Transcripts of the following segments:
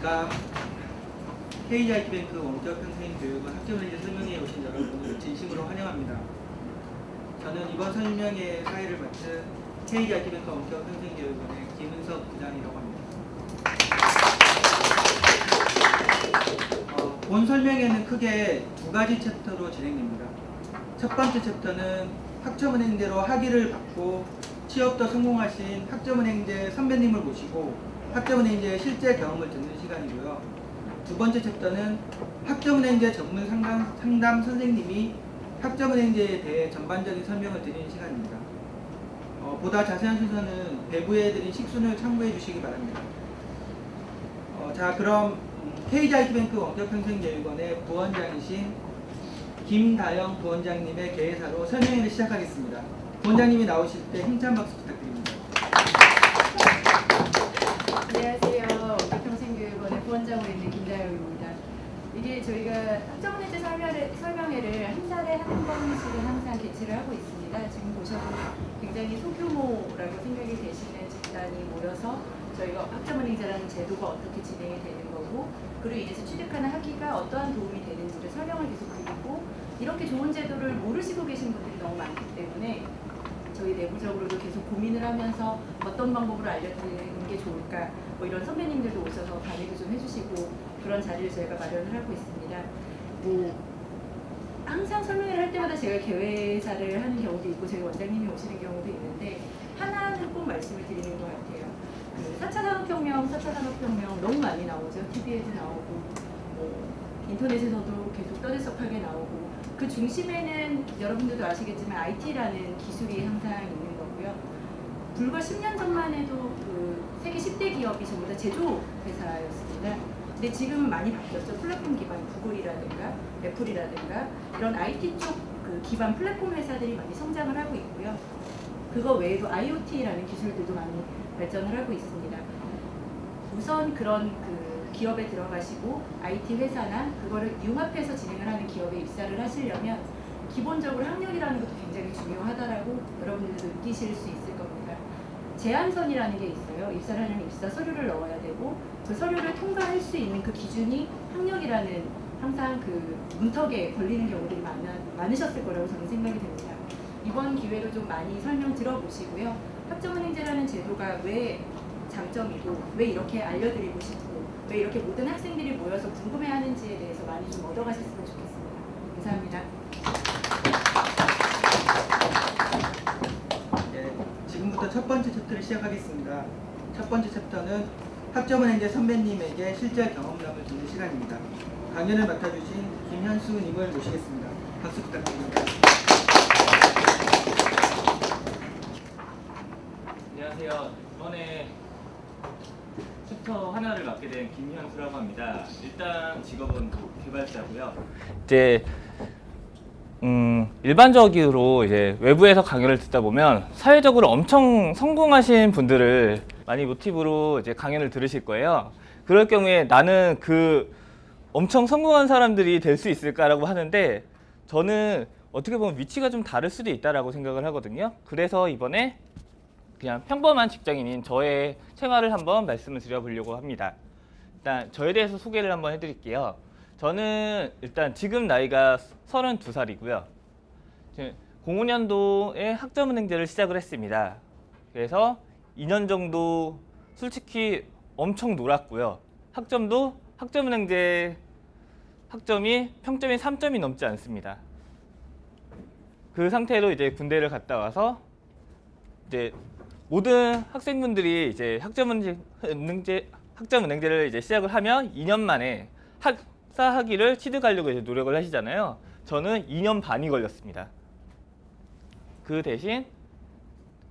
안녕하십니까. KGIT뱅크 원격평생교육원 학점을 설명회에 오신 여러분을 진심으로 환영합니다. 저는 이번 설명회 사회를 맡은 KGIT뱅크 원격평생교육원의 김은석 부장이라고 합니다. 본 설명회는 크게 두 가지 챕터로 진행됩니다. 첫 번째 챕터는 학점은행제로 학위를 받고 취업도 성공하신 학점은행제 선배님을 모시고 학점은행제의 실제 경험을 듣는 시간이고요. 두 번째 챕터는 학점은행제 전문 상담 선생님이 학점은행제에 대해 전반적인 설명을 드리는 시간입니다. 보다 자세한 순서는 배부에 드린 식순을 참고해 주시기 바랍니다. 자, 그럼 KGIT뱅크 원격평생교육원의 부원장이신 김다영 부원장님의 개회사로 설명회를 시작하겠습니다. 부원장님이 나오실 때 힘찬 박수 부탁드립니다. 안녕하세요. 원격평생교육원의 부원장으로 있는 김다영입니다. 이게 저희가 학점은행제 설명회를 한 달에 한 번씩은 항상 개최를 하고 있습니다. 지금 보셔도 굉장히 소규모라고 생각이 되시는 집단이 모여서 저희가 학점은행제라는 제도가 어떻게 진행이 되는 거고, 그리고 인해서 취득하는 학위가 어떠한 도움이 되는지를 설명을 계속 드리고, 이렇게 좋은 제도를 모르시고 계신 분들이 너무 많기 때문에 저희 내부적으로도 계속 고민을 하면서 어떤 방법으로 알려드리는 게 좋을까, 뭐 이런 선배님들도 오셔서 강의도 좀 해주시고 그런 자리를 저희가 마련을 하고 있습니다. 항상 설명회를 할 때마다 제가 개회사를 하는 경우도 있고 저희 원장님이 오시는 경우도 있는데 하나는 꼭 말씀을 드리는 것 같아요. 4차 산업혁명 너무 많이 나오죠. TV에도 나오고 인터넷에서도 계속 떠들썩하게 나오고, 그 중심에는 여러분들도 아시겠지만 IT라는 기술이 항상 있는 거고요. 불과 10년 전만 해도 세계 10대 기업이 전부 다 제조 회사였습니다. 근데 지금은 많이 바뀌었죠. 플랫폼 기반 구글이라든가 애플이라든가 이런 IT 쪽 기반 플랫폼 회사들이 많이 성장을 하고 있고요. 그거 외에도 IoT라는 기술들도 많이 발전을 하고 있습니다. 우선 그런 기업에 들어가시고 IT 회사나 그거를 융합해서 진행을 하는 기업에 입사를 하시려면 기본적으로 학력이라는 것도 굉장히 중요하다라고 여러분들도 느끼실 수 있을 겁니다. 제한선이라는 게 있어요. 입사를 하려면 입사 서류를 넣어야 되고, 그 서류를 통과할 수 있는 그 기준이 학력이라는 항상 문턱에 걸리는 경우들이 많으셨을 거라고 저는 생각이 됩니다. 이번 기회로 좀 많이 설명 들어보시고요. 학점은행제라는 제도가 왜 장점이고 왜 이렇게 알려드리고 싶고 왜 이렇게 모든 학생들이 모여서 궁금해하는지에 대해서 많이 좀 얻어가셨으면 좋겠습니다. 감사합니다. 네, 지금부터 첫 번째 챕터를 시작하겠습니다. 첫 번째 챕터는 학점은행제 선배님에게 실제 경험담을 듣는 시간입니다. 강연을 맡아주신 김현수님을 모시겠습니다. 박수 부탁드립니다. 안녕하세요. 이번에 챕터 하나를 맡게 된 김현수라고 합니다. 일단 직업은 개발자고요. 이제 일반적으로 이제 외부에서 강연을 듣다 보면 사회적으로 엄청 성공하신 분들을 많이 모티브로 이제 강연을 들으실 거예요. 그럴 경우에 나는 엄청 성공한 사람들이 될 수 있을까라고 하는데, 저는 어떻게 보면 위치가 좀 다를 수도 있다라고 생각을 하거든요. 그래서 이번에 그냥 평범한 직장인인 저의 생활을 한번 말씀을 드려보려고 합니다. 일단 저에 대해서 소개를 한번 해드릴게요. 저는 일단 지금 나이가 32살이고요. 05년도에 학점은행제를 시작을 했습니다. 그래서 2년 정도 솔직히 엄청 놀았고요. 학점은행제 평점이 3점이 넘지 않습니다. 그 상태로 이제 군대를 갔다 와서 이제 모든 학생분들이 이제 학점은행제를 이제 시작을 하면 2년 만에 학사 학위를 취득하려고 이제 노력을 하시잖아요. 저는 2년 반이 걸렸습니다. 그 대신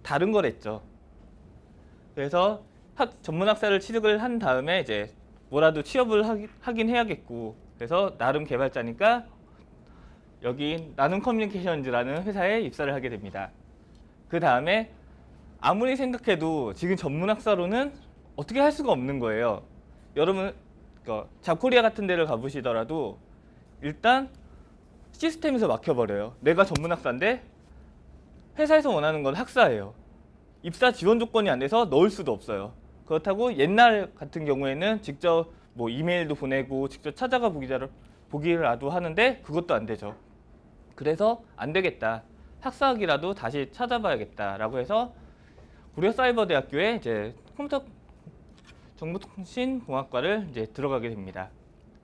다른 걸 했죠. 그래서 전문 학사를 취득을 한 다음에 이제 뭐라도 취업을 하긴 해야겠고, 그래서 나름 개발자니까 여기 나눔 커뮤니케이션즈라는 회사에 입사를 하게 됩니다. 그 다음에 아무리 생각해도 지금 전문학사로는 어떻게 할 수가 없는 거예요. 여러분 잡코리아 같은 데를 가보시더라도 일단 시스템에서 막혀버려요. 내가 전문학사인데 회사에서 원하는 건 학사예요. 입사 지원 조건이 안 돼서 넣을 수도 없어요. 그렇다고 옛날 같은 경우에는 직접 뭐 이메일도 보내고 직접 찾아가 보기라도 하는데 그것도 안 되죠. 그래서 안 되겠다. 학사학이라도 다시 찾아봐야겠다라고 해서 고려사이버대학교에 이제 컴퓨터 정보통신공학과를 이제 들어가게 됩니다.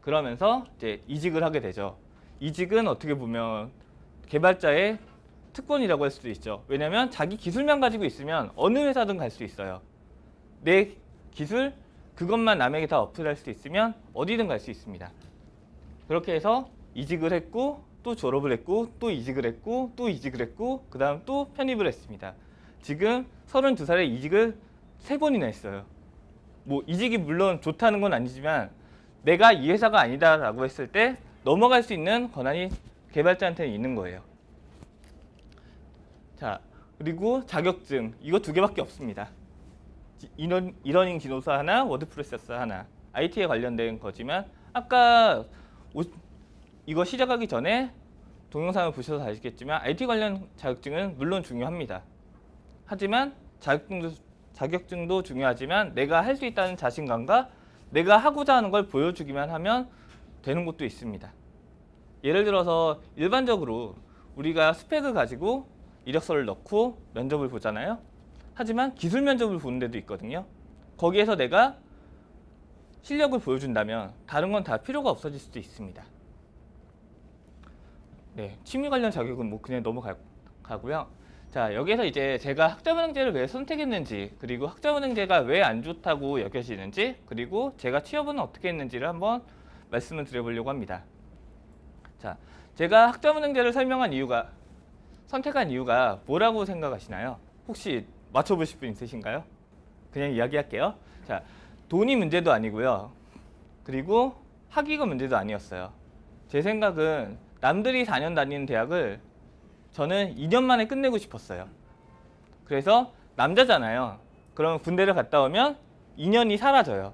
그러면서 이제 이직을 하게 되죠. 이직은 어떻게 보면 개발자의 특권이라고 할 수도 있죠. 왜냐하면 자기 기술만 가지고 있으면 어느 회사든 갈 수 있어요. 내 기술 그것만 남에게 다 어플할 수 있으면 어디든 갈 수 있습니다. 그렇게 해서 이직을 했고 또 졸업을 했고 또 이직을 했고 또 이직을 했고 그 다음 또 편입을 했습니다. 지금 32살에 이직을 3번이나 했어요. 뭐 이직이 물론 좋다는 건 아니지만 내가 이 회사가 아니다라고 했을 때 넘어갈 수 있는 권한이 개발자한테는 있는 거예요. 자, 그리고 자격증 이거 2개밖에 없습니다. 이러닝 기노사 하나, 워드 프로세서 하나. IT에 관련된 거지만 아까 이거 시작하기 전에 동영상을 보셔서 아시겠지만 IT 관련 자격증은 물론 중요합니다. 하지만 자격증도 중요하지만 내가 할 수 있다는 자신감과 내가 하고자 하는 걸 보여주기만 하면 되는 것도 있습니다. 예를 들어서 일반적으로 우리가 스펙을 가지고 이력서를 넣고 면접을 보잖아요. 하지만 기술 면접을 보는 데도 있거든요. 거기에서 내가 실력을 보여준다면 다른 건 다 필요가 없어질 수도 있습니다. 네, 취미 관련 자격은 뭐 그냥 넘어가고요. 자, 여기에서 이제 제가 학점은행제를 왜 선택했는지, 그리고 학점은행제가 왜 안 좋다고 여겨지는지, 그리고 제가 취업은 어떻게 했는지를 한번 말씀을 드려보려고 합니다. 자, 제가 학점은행제를 선택한 이유가 뭐라고 생각하시나요? 혹시 맞춰보실 분 있으신가요? 그냥 이야기할게요. 자, 돈이 문제도 아니고요. 그리고 학위가 문제도 아니었어요. 제 생각은 남들이 4년 다니는 대학을 저는 2년 만에 끝내고 싶었어요. 그래서 남자잖아요. 그러면 군대를 갔다 오면 2년이 사라져요.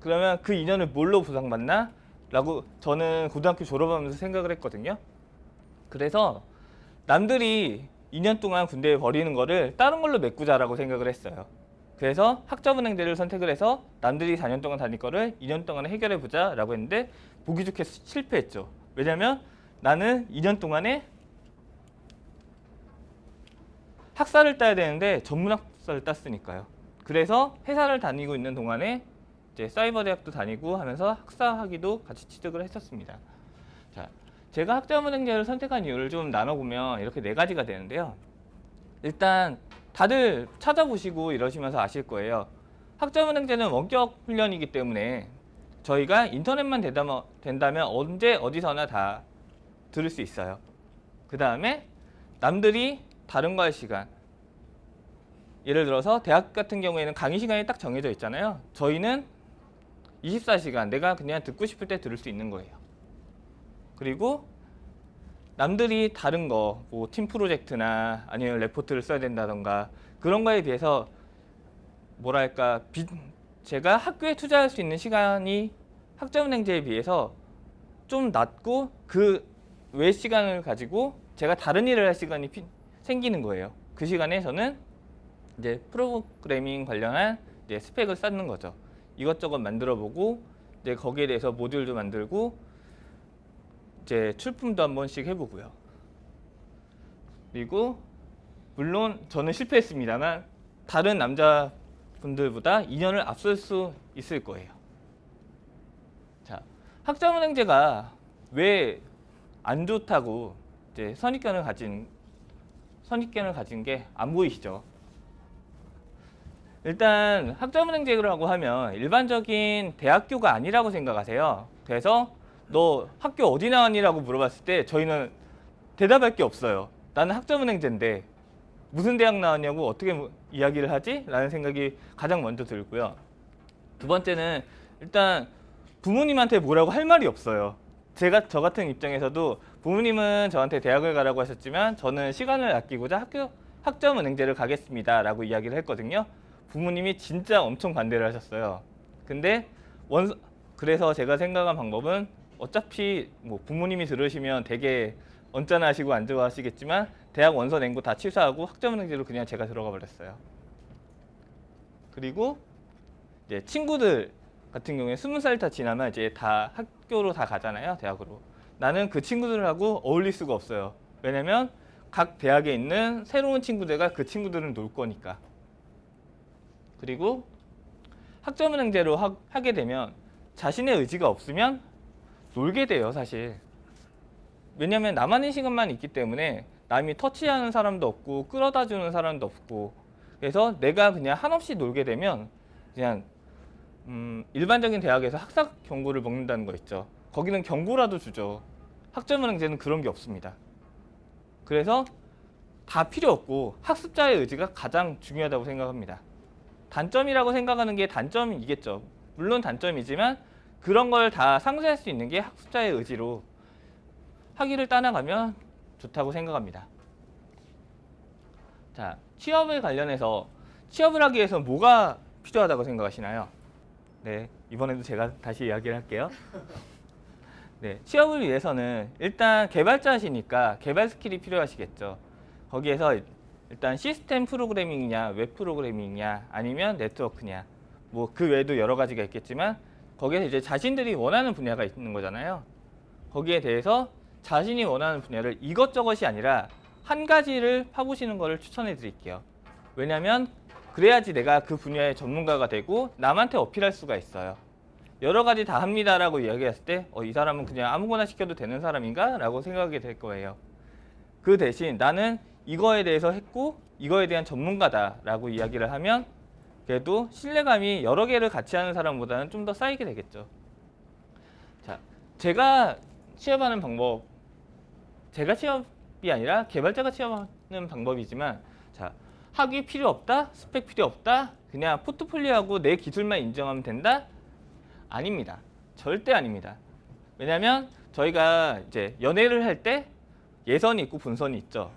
그러면 그 2년을 뭘로 보상받나? 라고 저는 고등학교 졸업하면서 생각을 했거든요. 그래서 남들이 2년 동안 군대에 버리는 거를 다른 걸로 메꾸자라고 생각을 했어요. 그래서 학점은행제를 선택을 해서 남들이 4년 동안 다닐 거를 2년 동안에 해결해보자 라고 했는데 보기 좋게 실패했죠. 왜냐면 나는 2년 동안에 학사를 따야 되는데 전문학사를 땄으니까요. 그래서 회사를 다니고 있는 동안에 이제 사이버 대학도 다니고 하면서 학사 학위도 같이 취득을 했었습니다. 자, 제가 학점은행제를 선택한 이유를 좀 나눠보면 이렇게 4가지가 되는데요. 일단 다들 찾아보시고 이러시면서 아실 거예요. 학점은행제는 원격 훈련이기 때문에 저희가 인터넷만 된다면 언제 어디서나 다 들을 수 있어요. 그 다음에 남들이 다른 거 할 시간, 예를 들어서 대학 같은 경우에는 강의 시간이 딱 정해져 있잖아요. 저희는 24시간 내가 그냥 듣고 싶을 때 들을 수 있는 거예요. 그리고 남들이 다른 거, 뭐 팀 프로젝트나 아니면 레포트를 써야 된다던가 그런 거에 비해서 뭐랄까 제가 학교에 투자할 수 있는 시간이 학점은행제에 비해서 좀 낮고 그 외 시간을 가지고 제가 다른 일을 할 시간이 생기는 거예요. 그 시간에 저는 이제 프로그래밍 관련한 이제 스펙을 쌓는 거죠. 이것저것 만들어보고 이제 거기에 대해서 모듈도 만들고 이제 출품도 한 번씩 해보고요. 그리고 물론 저는 실패했습니다만 다른 남자분들보다 2년을 앞설 수 있을 거예요. 자, 학점은행제가 왜 안 좋다고 이제 선입견을 가진 게 안 보이시죠? 일단 학점은행제라고 하면 일반적인 대학교가 아니라고 생각하세요. 그래서 너 학교 어디 나왔니라고 물어봤을 때 저희는 대답할 게 없어요. 나는 학점은행제인데 무슨 대학 나왔냐고 어떻게 이야기를 하지? 라는 생각이 가장 먼저 들고요. 두 번째는 일단 부모님한테 뭐라고 할 말이 없어요. 저 같은 입장에서도 부모님은 저한테 대학을 가라고 하셨지만 저는 시간을 아끼고자 학점은행제를 가겠습니다 라고 이야기를 했거든요. 부모님이 진짜 엄청 반대를 하셨어요. 근데 그래서 제가 생각한 방법은 어차피 뭐 부모님이 들으시면 되게 언짢아하시고 안 좋아하시겠지만 대학 원서 낸 거 다 취소하고 학점은행제로 그냥 제가 들어가 버렸어요. 그리고 이제 친구들 같은 경우에 20살 다 지나면 이제 다 학교로 다 가잖아요. 대학으로. 나는 그 친구들하고 어울릴 수가 없어요. 왜냐면 각 대학에 있는 새로운 친구들과 그 친구들은 놀 거니까. 그리고 학점은행제로 하게 되면 자신의 의지가 없으면 놀게 돼요, 사실. 왜냐면 나만의 시간만 있기 때문에 남이 터치하는 사람도 없고 끌어다 주는 사람도 없고, 그래서 내가 그냥 한없이 놀게 되면 그냥 일반적인 대학에서 학사 경고를 먹는다는 거 있죠. 거기는 경고라도 주죠. 학점은행제는 그런 게 없습니다. 그래서 다 필요 없고 학습자의 의지가 가장 중요하다고 생각합니다. 단점이라고 생각하는 게 단점이겠죠. 물론 단점이지만 그런 걸 다 상쇄할 수 있는 게 학습자의 의지로 학위를 따나가면 좋다고 생각합니다. 자, 취업에 관련해서 취업을 하기 위해서 뭐가 필요하다고 생각하시나요? 네, 이번에도 제가 다시 이야기를 할게요. 네, 취업을 위해서는 일단 개발자시니까 개발 스킬이 필요하시겠죠. 거기에서 일단 시스템 프로그래밍이냐, 웹 프로그래밍이냐, 아니면 네트워크냐, 뭐 그 외에도 여러 가지가 있겠지만 거기에서 이제 자신들이 원하는 분야가 있는 거잖아요. 거기에 대해서 자신이 원하는 분야를 이것저것이 아니라 한 가지를 파보시는 것을 추천해 드릴게요. 왜냐하면 그래야지 내가 그 분야의 전문가가 되고 남한테 어필할 수가 있어요. 여러 가지 다 합니다라고 이야기했을 때 이 사람은 그냥 아무거나 시켜도 되는 사람인가? 라고 생각하게 될 거예요. 그 대신 나는 이거에 대해서 했고 이거에 대한 전문가다라고 이야기를 하면 그래도 신뢰감이 여러 개를 같이 하는 사람보다는 좀 더 쌓이게 되겠죠. 자, 제가 취업하는 방법, 제가 취업이 아니라 개발자가 취업하는 방법이지만, 자, 학위 필요 없다? 스펙 필요 없다? 그냥 포트폴리오하고 내 기술만 인정하면 된다? 아닙니다. 절대 아닙니다. 왜냐하면 저희가 이제 연애를 할 때 예선이 있고 본선이 있죠.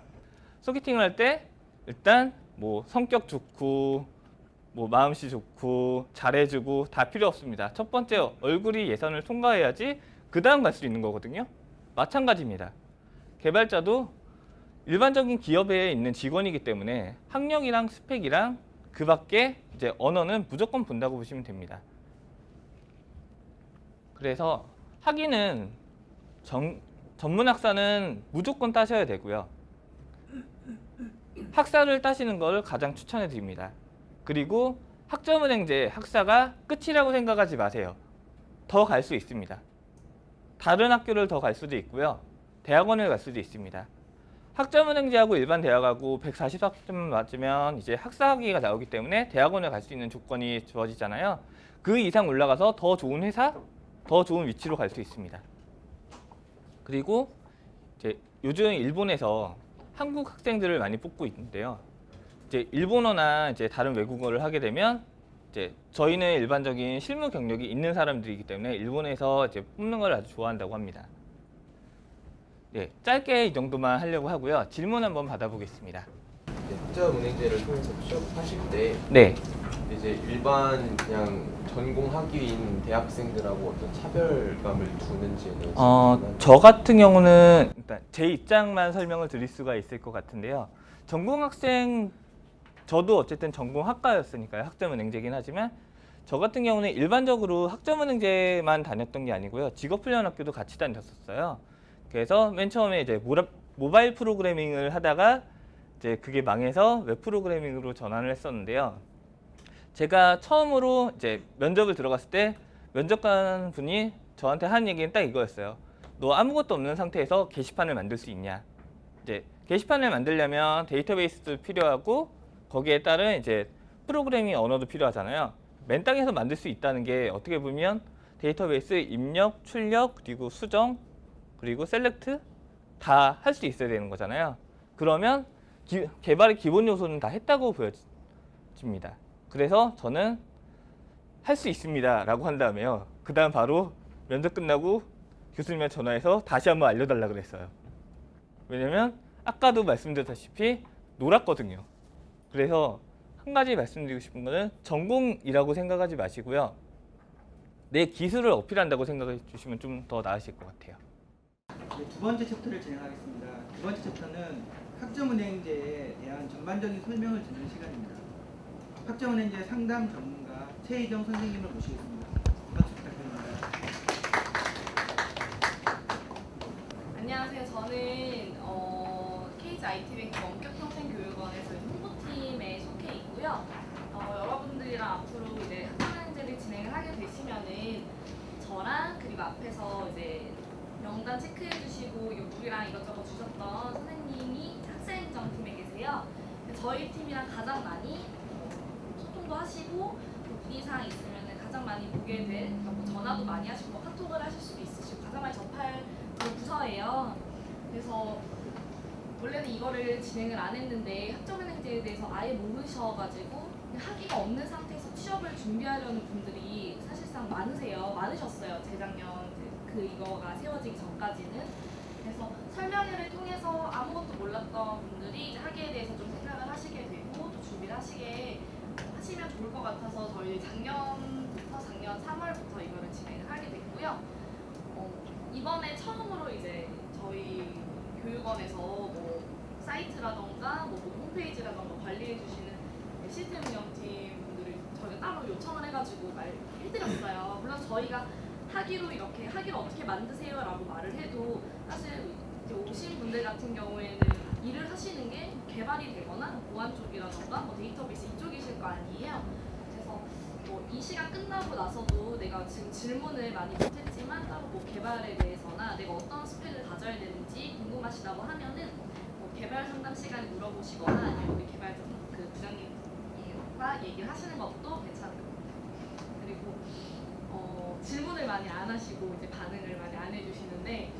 소개팅을 할 때 일단 뭐 성격 좋고 뭐 마음씨 좋고 잘해주고 다 필요 없습니다. 첫 번째 얼굴이 예선을 통과해야지 그 다음 갈 수 있는 거거든요. 마찬가지입니다. 개발자도 일반적인 기업에 있는 직원이기 때문에 학력이랑 스펙이랑 그 밖에 이제 언어는 무조건 본다고 보시면 됩니다. 그래서 학위는 전문 학사는 무조건 따셔야 되고요. 학사를 따시는 걸 가장 추천해 드립니다. 그리고 학점은행제 학사가 끝이라고 생각하지 마세요. 더 갈 수 있습니다. 다른 학교를 더 갈 수도 있고요. 대학원을 갈 수도 있습니다. 학점은행제하고 일반 대학하고 144점 맞으면 이제 학사 학위가 나오기 때문에 대학원을 갈 수 있는 조건이 주어지잖아요. 그 이상 올라가서 더 좋은 회사, 더 좋은 위치로 갈 수 있습니다. 그리고 이제 요즘 일본에서 한국 학생들을 많이 뽑고 있는데요. 이제 일본어나 이제 다른 외국어를 하게 되면 이제 저희는 일반적인 실무 경력이 있는 사람들이기 때문에 일본에서 이제 뽑는 걸 아주 좋아한다고 합니다. 네, 짧게 이 정도만 하려고 하고요. 질문 한번 받아보겠습니다. 학점은행제를 통해서 취업하실 때 네. 이제 일반 그냥 전공 학위인 대학생들하고 어떤 차별감을 두는지에 대해서 저 같은 경우는 일단 제 입장만 설명을 드릴 수가 있을 것 같은데요. 전공학생, 저도 어쨌든 전공학과였으니까요. 학점은행제긴 하지만 저 같은 경우는 일반적으로 학점은행제만 다녔던 게 아니고요. 직업훈련학교도 같이 다녔었어요. 그래서 맨 처음에 이제 모바일 프로그래밍을 하다가 이제 그게 망해서 웹 프로그래밍으로 전환을 했었는데요. 제가 처음으로 이제 면접을 들어갔을 때 면접관 분이 저한테 한 얘기는 딱 이거였어요. 너 아무것도 없는 상태에서 게시판을 만들 수 있냐? 이제 게시판을 만들려면 데이터베이스도 필요하고 거기에 따른 이제 프로그래밍 언어도 필요하잖아요. 맨 땅에서 만들 수 있다는 게 어떻게 보면 데이터베이스 입력, 출력, 그리고 수정, 그리고 셀렉트 다 할 수 있어야 되는 거잖아요. 그러면 개발의 기본 요소는 다 했다고 보여집니다. 그래서 저는 할 수 있습니다 라고 한 다음에요. 그 다음 바로 면접 끝나고 교수님한테 전화해서 다시 한번 알려달라 그랬어요. 왜냐면 아까도 말씀드렸다시피 놀았거든요. 그래서 한 가지 말씀드리고 싶은 거는 전공이라고 생각하지 마시고요. 내 기술을 어필한다고 생각해 주시면 좀 더 나으실 것 같아요. 네, 두 번째 챕터를 진행하겠습니다. 두 번째 챕터는 학점은행제에 대한 전반적인 설명을 듣는 시간입니다. 학점은행제 상담 전문가 최희정 선생님을 모시겠습니다. 박수 부탁드립니다. 안녕하세요. 저는 KG IT뱅크 원격평생교육원에서 홍보팀에 속해 있고요. 여러분들이랑 앞으로 이제 학점행제를 진행을 하게 되시면은 저랑 그리고 앞에서 이제 명단 체크해 주시고 물이랑 이것저것 주셨던 선생님이 학생정팀에 계세요. 저희 팀이랑 가장 많이 소통도 하시고 문의사항 있으면 가장 많이 보게 될 전화도 많이 하시고 카톡을 하실 수도 있으시고 가장 많이 접할 그런 부서예요. 그래서 원래는 이거를 진행을 안 했는데 학점은행제에 대해서 아예 모르셔가지고 학위가 없는 상태에서 취업을 준비하려는 분들이 사실상 많으셨어요. 재작년 이거가 세워지기 전까지는. 그래서 설명회를 통해서 아무것도 몰랐던 분들이 이제 학위에 대해서 좀 생각을 하시게 되고 또 준비를 하시면 좋을 것 같아서 저희 작년 3월부터 이거를 진행을 하게 됐고요. 이번에 처음으로 이제 저희 교육원에서 뭐 사이트라던가 뭐 홈페이지라던가 관리해 주시는 시스템 운영팀 분들을 저희가 따로 요청을 해가지고 해드렸어요. 물론 저희가 학위를 어떻게 만드세요 라고 말을 해도 사실 이제 오신 분들 같은 경우에는 일을 하시는 게 개발이 되거나 보안 쪽이라던가 뭐 데이터베이스 이쪽이실 거 아니에요. 그래서 뭐 이 시간 끝나고 나서도 내가 지금 질문을 많이 못했지만 따로 뭐 개발에 대해서나 내가 어떤 스펙을 가져야 되는지 궁금하시다고 하면은 뭐 개발 상담 시간에 물어보시거나 아니면 우리 개발 그 부장님과 얘기를 하시는 것도 괜찮을 것 같아요. 그리고 질문을 많이 안 하시고 이제 반응을 많이 안 해주시는데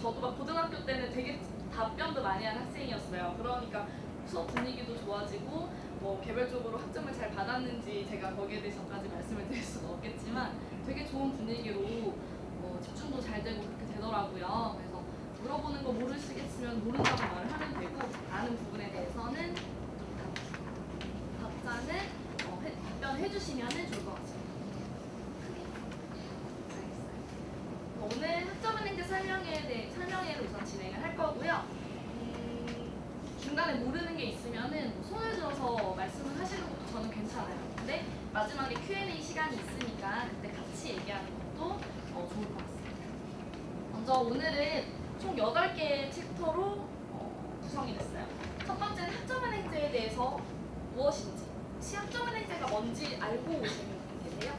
저도 막 고등학교 때는 되게 답변도 많이 한 학생이었어요. 그러니까 수업 분위기도 좋아지고 뭐 개별적으로 학점을 잘 받았는지 제가 거기에 대해서까지 말씀을 드릴 수는 없겠지만 되게 좋은 분위기로 집중도 잘 되고 그렇게 되더라고요. 그래서 물어보는 거 모르시겠으면 모른다고 말을 하면 되고 아는 부분에 대해서는 답장을 답변해 주시면 좋을 것 같습니다. 오늘 학점은행제 설명회를 우선 진행을 할 거고요. 중간에 모르는 게 있으면은 손을 들어서 말씀을 하시는 것도 저는 괜찮아요. 근데 마지막에 Q&A 시간이 있으니까 그때 같이 얘기하는 것도 좋을 것 같습니다. 먼저 오늘은 총 8개의 챕터로 구성이 됐어요. 첫 번째는 학점은행제에 대해서 무엇인지, 혹시 학점은행제가 뭔지 알고 오신 분 계세요?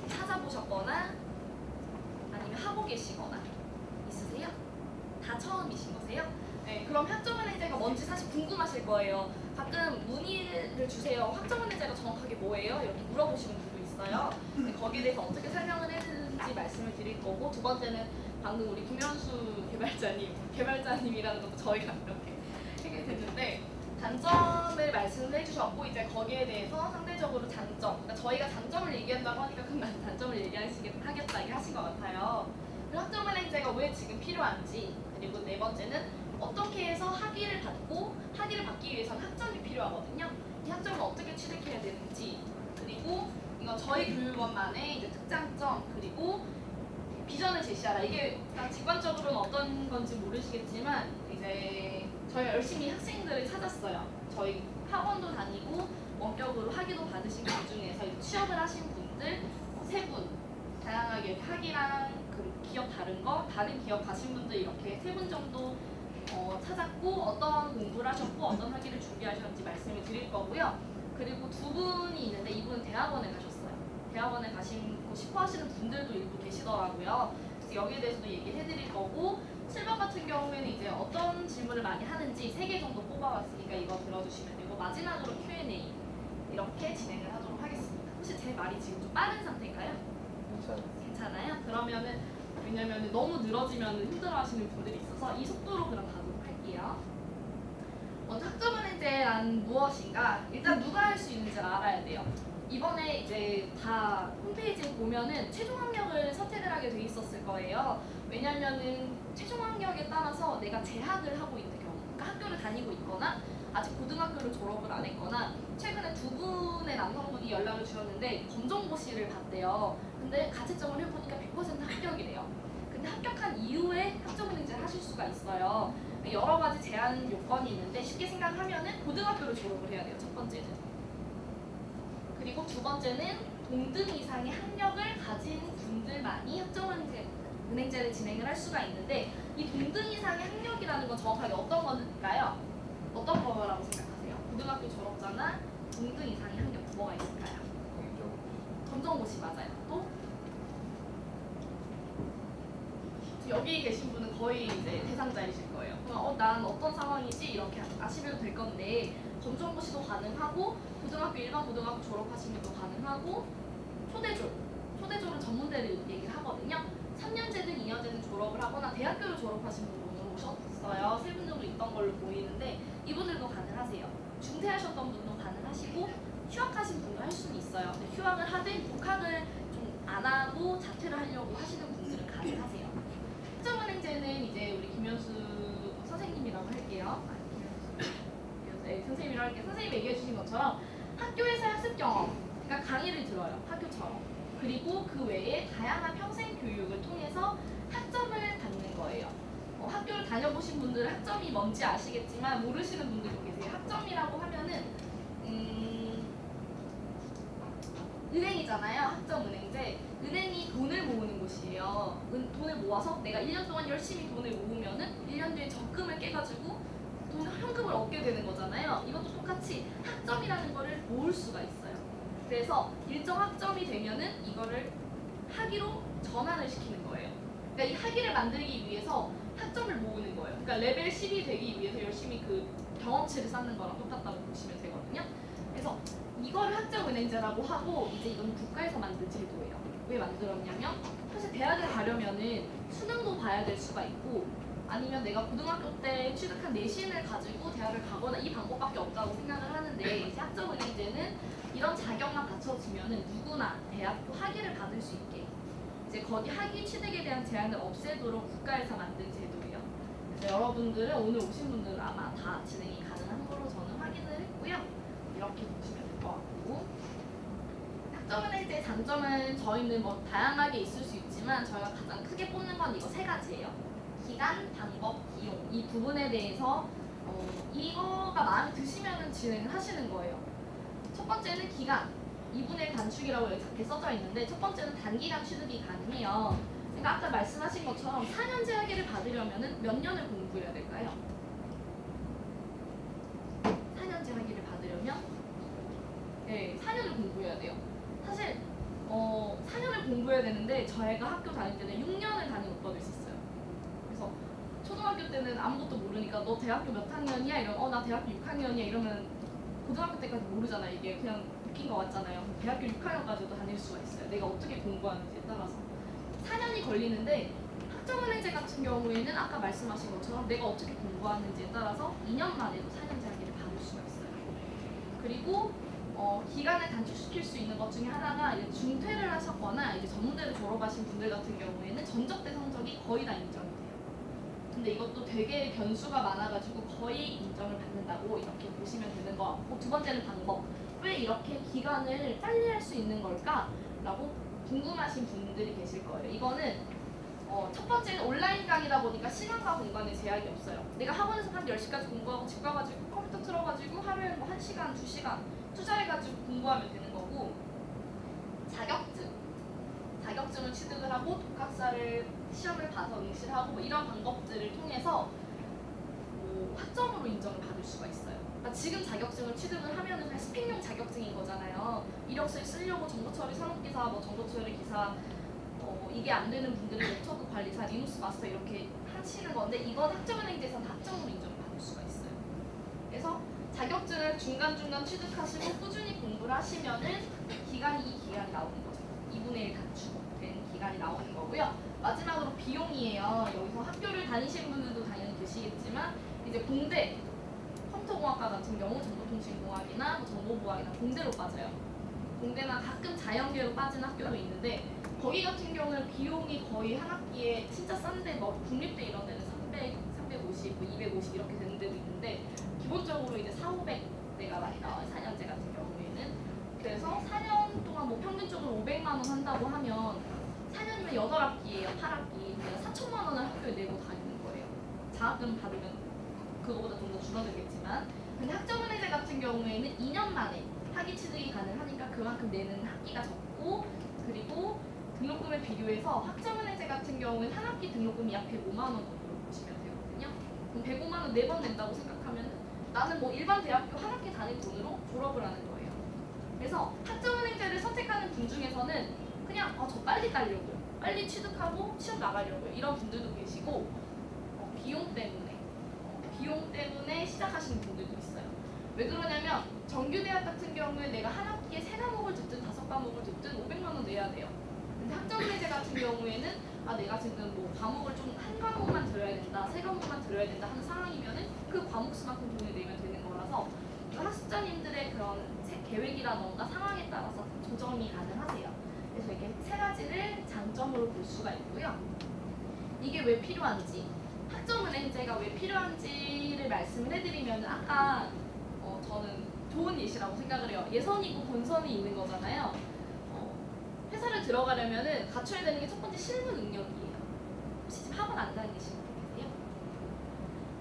찾아보셨거나 아니면 하고 계시거나 있으세요? 다 처음이신 거세요? 네, 그럼 학점은행제가 뭔지 사실 궁금하실 거예요. 가끔 문의를 주세요. 학점은행제가 정확하게 뭐예요? 이렇게 물어보시는 분도 있어요. 네, 거기에 대해서 어떻게 설명을 해드리는지 말씀을 드릴 거고, 두 번째는 방금 우리 김현수 개발자님이라는 것도 저희가 이렇게 해결됐는데 단점을 말씀을 해주셨고, 이제 거기에 대해서 상대적으로 장점, 그러니까 저희가 장점을 얘기한다고 하니까 그만 단점을 얘기하겠다 이렇게 하신 것 같아요. 학점은행제가 왜 지금 필요한지, 그리고 네 번째는 어떻게 해서 학위를 받기 위해서는 학점이 필요하거든요. 이 학점을 어떻게 취득해야 되는지, 그리고 이건 저희 교육원만의 이제 특장점, 그리고 비전을 제시하라. 이게 직관적으로는 어떤 건지 모르시겠지만 이제 저희 열심히 학생들을 찾았어요. 저희 학원도 다니고 원격으로 학위도 받으신 분 중에서 이제 취업을 하신 분들 3분, 다양하게 학위랑 그 기업 다른 기업 가신 분들 이렇게 3분 정도 찾았고, 어떤 공부를 하셨고 어떤 학위를 준비하셨는지 말씀을 드릴 거고요. 그리고 2분이 있는데 이분은 대학원에 가셨어요. 대학원에 가시고 싶어 하시는 분들도 일부 계시더라고요. 그래서 여기에 대해서도 얘기를 해드릴 거고, 7번 같은 경우에는 이제 어떤 질문을 많이 하는지 3개 정도 뽑아왔으니까 이거 들어주시면 되고, 마지막으로 Q&A 이렇게 진행을 하도록 하겠습니다. 혹시 제 말이 지금 좀 빠른 상태인가요? 괜찮아요? 그러면은 왜냐면 너무 늘어지면 힘들어하시는 분들이 있어서 이 속도로 그럼 가도록 할게요. 먼저 학점은행제란 무엇인가? 일단 누가 할 수 있는지 알아야 돼요. 이번에 이제 다 홈페이지에 보면은 최종 학력을 선택을 하게 돼 있었을 거예요. 왜냐면은 최종 학력에 따라서 내가 재학을 하고 있는 경우, 그러니까 학교를 다니고 있거나 아직 고등학교를 졸업을 안 했거나, 최근에 2분의 남성분이 연락을 주셨는데 검정고시를 봤대요. 근데 가채점을 해보니까 100% 합격이래요. 근데 합격한 이후에 학점은행제를 하실 수가 있어요. 여러 가지 제한 요건이 있는데 쉽게 생각하면은 고등학교를 졸업을 해야 돼요. 첫 번째는. 그리고 두 번째는 동등 이상의 학력을 가진 분들만이 학점은행제를 진행을 할 수가 있는데 이 동등 이상의 학력이라는 건 정확하게 어떤 건가요? 어떤 거라고 생각하세요? 고등학교 졸업자나 동등 이상의 학력 뭐가 있을까요? 검정고시 맞아요. 또? 여기 계신 분은 거의 이제 대상자이실 거예요. 그럼 난 어떤 상황이지? 이렇게 아시면 될 건데 검정고시도 가능하고 고등학교 일반 고등학교 졸업하신 분도 가능하고 초대졸은 전문대를 얘기를 하거든요. 3년제든 2년제든 졸업을 하거나 대학교를 졸업하신 분 오늘 오셨어요. 세 분 정도 있던 걸로 보이는데 이분들도 가능하세요. 중퇴하셨던 분도 가능하시고 휴학하신 분도 할 수는 있어요. 근데 휴학을 하든 복학을 좀 안 하고 자퇴를 하려고 하시는 분들은 가능하세요. 학점은행제는 이제 우리 김현수 선생님이라고 할게요. 네, 선생님이라고 할게요. 선생님이 얘기해 주신 것처럼 학교에서 학습 경험, 그러니까 강의를 들어요. 학교처럼. 그리고 그 외에 다양한 평생 교육을 통해서 학점을 받는 거예요. 학교를 다녀보신 분들은 학점이 뭔지 아시겠지만 모르시는 분들도 계세요. 학점이라고 하면은 은행이잖아요. 학점은행제. 은행이 돈을 모으는 곳이에요. 돈을 모아서 내가 1년 동안 열심히 돈을 모으면은 1년 뒤에 적금을 깨가지고 현금을 얻게 되는 거잖아요. 이것도 똑같이 학점이라는 거를 모을 수가 있어요. 그래서 일정 학점이 되면은 이거를 학위로 전환을 시키는 거예요. 그러니까 이 학위를 만들기 위해서 학점을 모으는 거예요. 그러니까 레벨 10이 되기 위해서 열심히 그 경험치를 쌓는 거랑 똑같다고 보시면 되거든요. 그래서 이거를 학점은행제라고 하고 이제 이건 국가에서 만든 제도예요. 왜 만들었냐면 사실 대학을 가려면은 수능도 봐야 될 수가 있고 아니면 내가 고등학교 때 취득한 내신을 가지고 대학을 가거나 이 방법밖에 없다고 생각을 하는데 이제 학점은행제는 이런 자격만 갖춰지면은 누구나 대학교 학위를 받을 수 있게 이제 거기 학위 취득에 대한 제한을 없애도록 국가에서 만든 제도예요. 그래서 여러분들은 오늘 오신 분들은 아마 다 진행이 가능한 걸로 저는 확인을 했고요. 이렇게 보시면 될 것 같고 학점은행제의 장점은 저희는 뭐 다양하게 있을 수 있지만 저희가 가장 크게 뽑는 건 이거 세 가지예요. 기간, 방법, 비용 이 부분에 대해서 이거가 마음에 드시면 진행을 하시는 거예요. 첫 번째는 기간 2분의 1 단축이라고 여기 작게 써져 있는데 첫 번째는 단기간 취득이 가능해요. 그러니까 아까 말씀하신 것처럼 4년제 학위를 받으려면 몇 년을 공부해야 될까요? 4년제 학위를 받으려면 네, 4년을 공부해야 돼요. 사실 4년을 공부해야 되는데 저희가 학교 다닐 때는 6년을 다닌 오빠도 있었어요. 그래서 초등학교 때는 아무것도 모르니까 너 대학교 몇 학년이야? 이러면 나 대학교 6학년이야 이러면 고등학교 때까지 모르잖아. 이게 그냥 웃긴 거 같잖아요. 대학교 6학년까지도 다닐 수가 있어요. 내가 어떻게 공부하는지에 따라서 4년이 걸리는데 학점은행제 같은 경우에는 아까 말씀하신 것처럼 내가 어떻게 공부하는지에 따라서 2년 만에도 4년제 학위를 받을 수가 있어요. 그리고 기간을 단축시킬 수 있는 것 중에 하나가 이제 중퇴를 하셨거나 이제 전문대를 졸업하신 분들 같은 경우에는 전적대 성적이 거의 다 인정이 돼요. 근데 이것도 되게 변수가 많아가지고 거의 인정을 받는다고 이렇게 보시면 되는 것 같고 두 번째는 방법. 왜 이렇게 기간을 빨리 할 수 있는 걸까? 라고 궁금하신 분들이 계실 거예요. 이거는 첫 번째는 온라인 강의다 보니까 시간과 공간에 제약이 없어요. 내가 학원에서 한 10시까지 공부하고 집 가가지고 컴퓨터 틀어가지고 하루에 뭐 1시간, 2시간 투자해가지고 공부하면 되는 거고 자격증을 취득을 하고 독학사를 시험을 봐서 응시를 하고 뭐 이런 방법들을 통해서 학점으로 인정을 받을 수가 있어요. 그러니까 지금 자격증을 취득을 하면은 그냥 스펙용 자격증인 거잖아요. 이력서에 쓰려고 정보처리 산업기사, 뭐 정보처리 기사 이게 안 되는 분들은 네트워크 관리사, 리눅스 마스터 이렇게 하시는 건데 이건 학점은행제에서는 학점으로 인정을 받을 수가 있어요. 그래서 자격증을 중간중간 취득하시고 꾸준히 공부를 하시면은 이 기간이 나오는 거죠. 2분의 1 단축된 기간이 나오는 거고요. 마지막으로 비용이에요. 여기서 학교를 다니시는 분들도 당연히 계시겠지만 이제 공대, 컴퓨터공학과 같은 경우 정보통신공학이나 뭐 정보부학이나 공대로 빠져요. 공대나 가끔 자연계로 빠진 학교도 있는데 거기 같은 경우는 비용이 거의 한 학기에 진짜 싼데 뭐 국립대 이런 데는 300, 350, 250 이렇게 되는 데도 있는데 기본적으로 이제 4,500대가 많이 나와요. 4년제 같은 경우에는. 그래서 4년 동안 뭐 평균적으로 500만 원 한다고 하면 4년이면 8학기예요. 8학기. 그래서 4천만 원을 학교에 내고 다니는 거예요. 장학금 받으면 그거보다 좀 더 줄어들겠지만, 근데 학점은행제 같은 경우에는 2년 만에 학위 취득이 가능하니까 그만큼 내는 학기가 적고, 그리고 등록금을 비교해서 학점은행제 같은 경우에는 한 학기 등록금이 약 105만 원 정도로 보시면 되거든요. 그럼 105만 원 4번 낸다고 생각하면 나는 뭐 일반 대학교 한 학기 다닐 돈으로 졸업을 하는 거예요. 그래서 학점은행제를 선택하는 분 중에서는 그냥 저 빨리 따려고요, 빨리 취득하고 취업 나가려고요, 이런 분들도 계시고, 비용 때문에 시작하시는 분들도 있어요. 왜 그러냐면 정규대학 같은 경우에 내가 한 학기에 3과목을 듣든 5과목을 듣든 500만 원 내야 돼요. 근데 학점은행제 같은 경우에는 내가 지금 뭐 과목을 좀 한 과목만 들어야 된다, 3과목만 들어야 된다 하는 상황이면은 그 과목 수만큼 돈을 내면 되는 거라서 학습자님들의 그런 계획이라던가 상황에 따라서 조정이 가능하세요. 그래서 이렇게 세 가지를 장점으로 볼 수가 있고요. 이게 왜 필요한지, 학점은행제가 왜 필요한지를 말씀을 해드리면, 아까 저는 좋은 예시라고 생각을 해요. 예선이고 본선이 있는 거잖아요. 회사를 들어가려면은 갖춰야 되는 게 첫 번째 실무 능력이에요. 혹시 지금 학원 안 다니시는 분 계세요?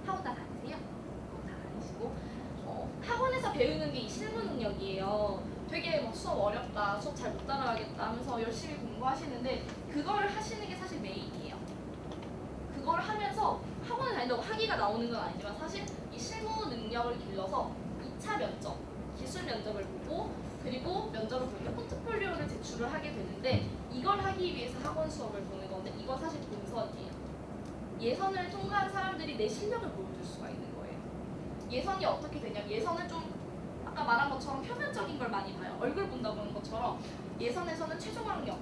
학원 다 다니세요? 다 다니시고, 학원에서 배우는 게 이 실무 능력이에요. 되게 막 수업 어렵다, 수업 잘 못 따라가겠다 하면서 열심히 공부하시는데 그거를 하시는 게 사실 메인이에요. 그걸 하면서 학원을 다닌다고 학위가 나오는 건 아니지만 사실 이 실무 능력을 길러서 2차 면접, 기술 면접을 보고, 그리고 면접을 보니까 포트폴리오를 제출을 하게 되는데, 이걸 하기 위해서 학원 수업을 보는 건데 이건 사실 본선이에요. 예선을 통과한 사람들이 내 실력을 보여줄 수가 있는 거예요. 예선이 어떻게 되냐면, 예선은 좀 아까 말한 것처럼 표면적인 걸 많이 봐요. 얼굴 본다고 하는 것처럼 예선에서는 최종 학력,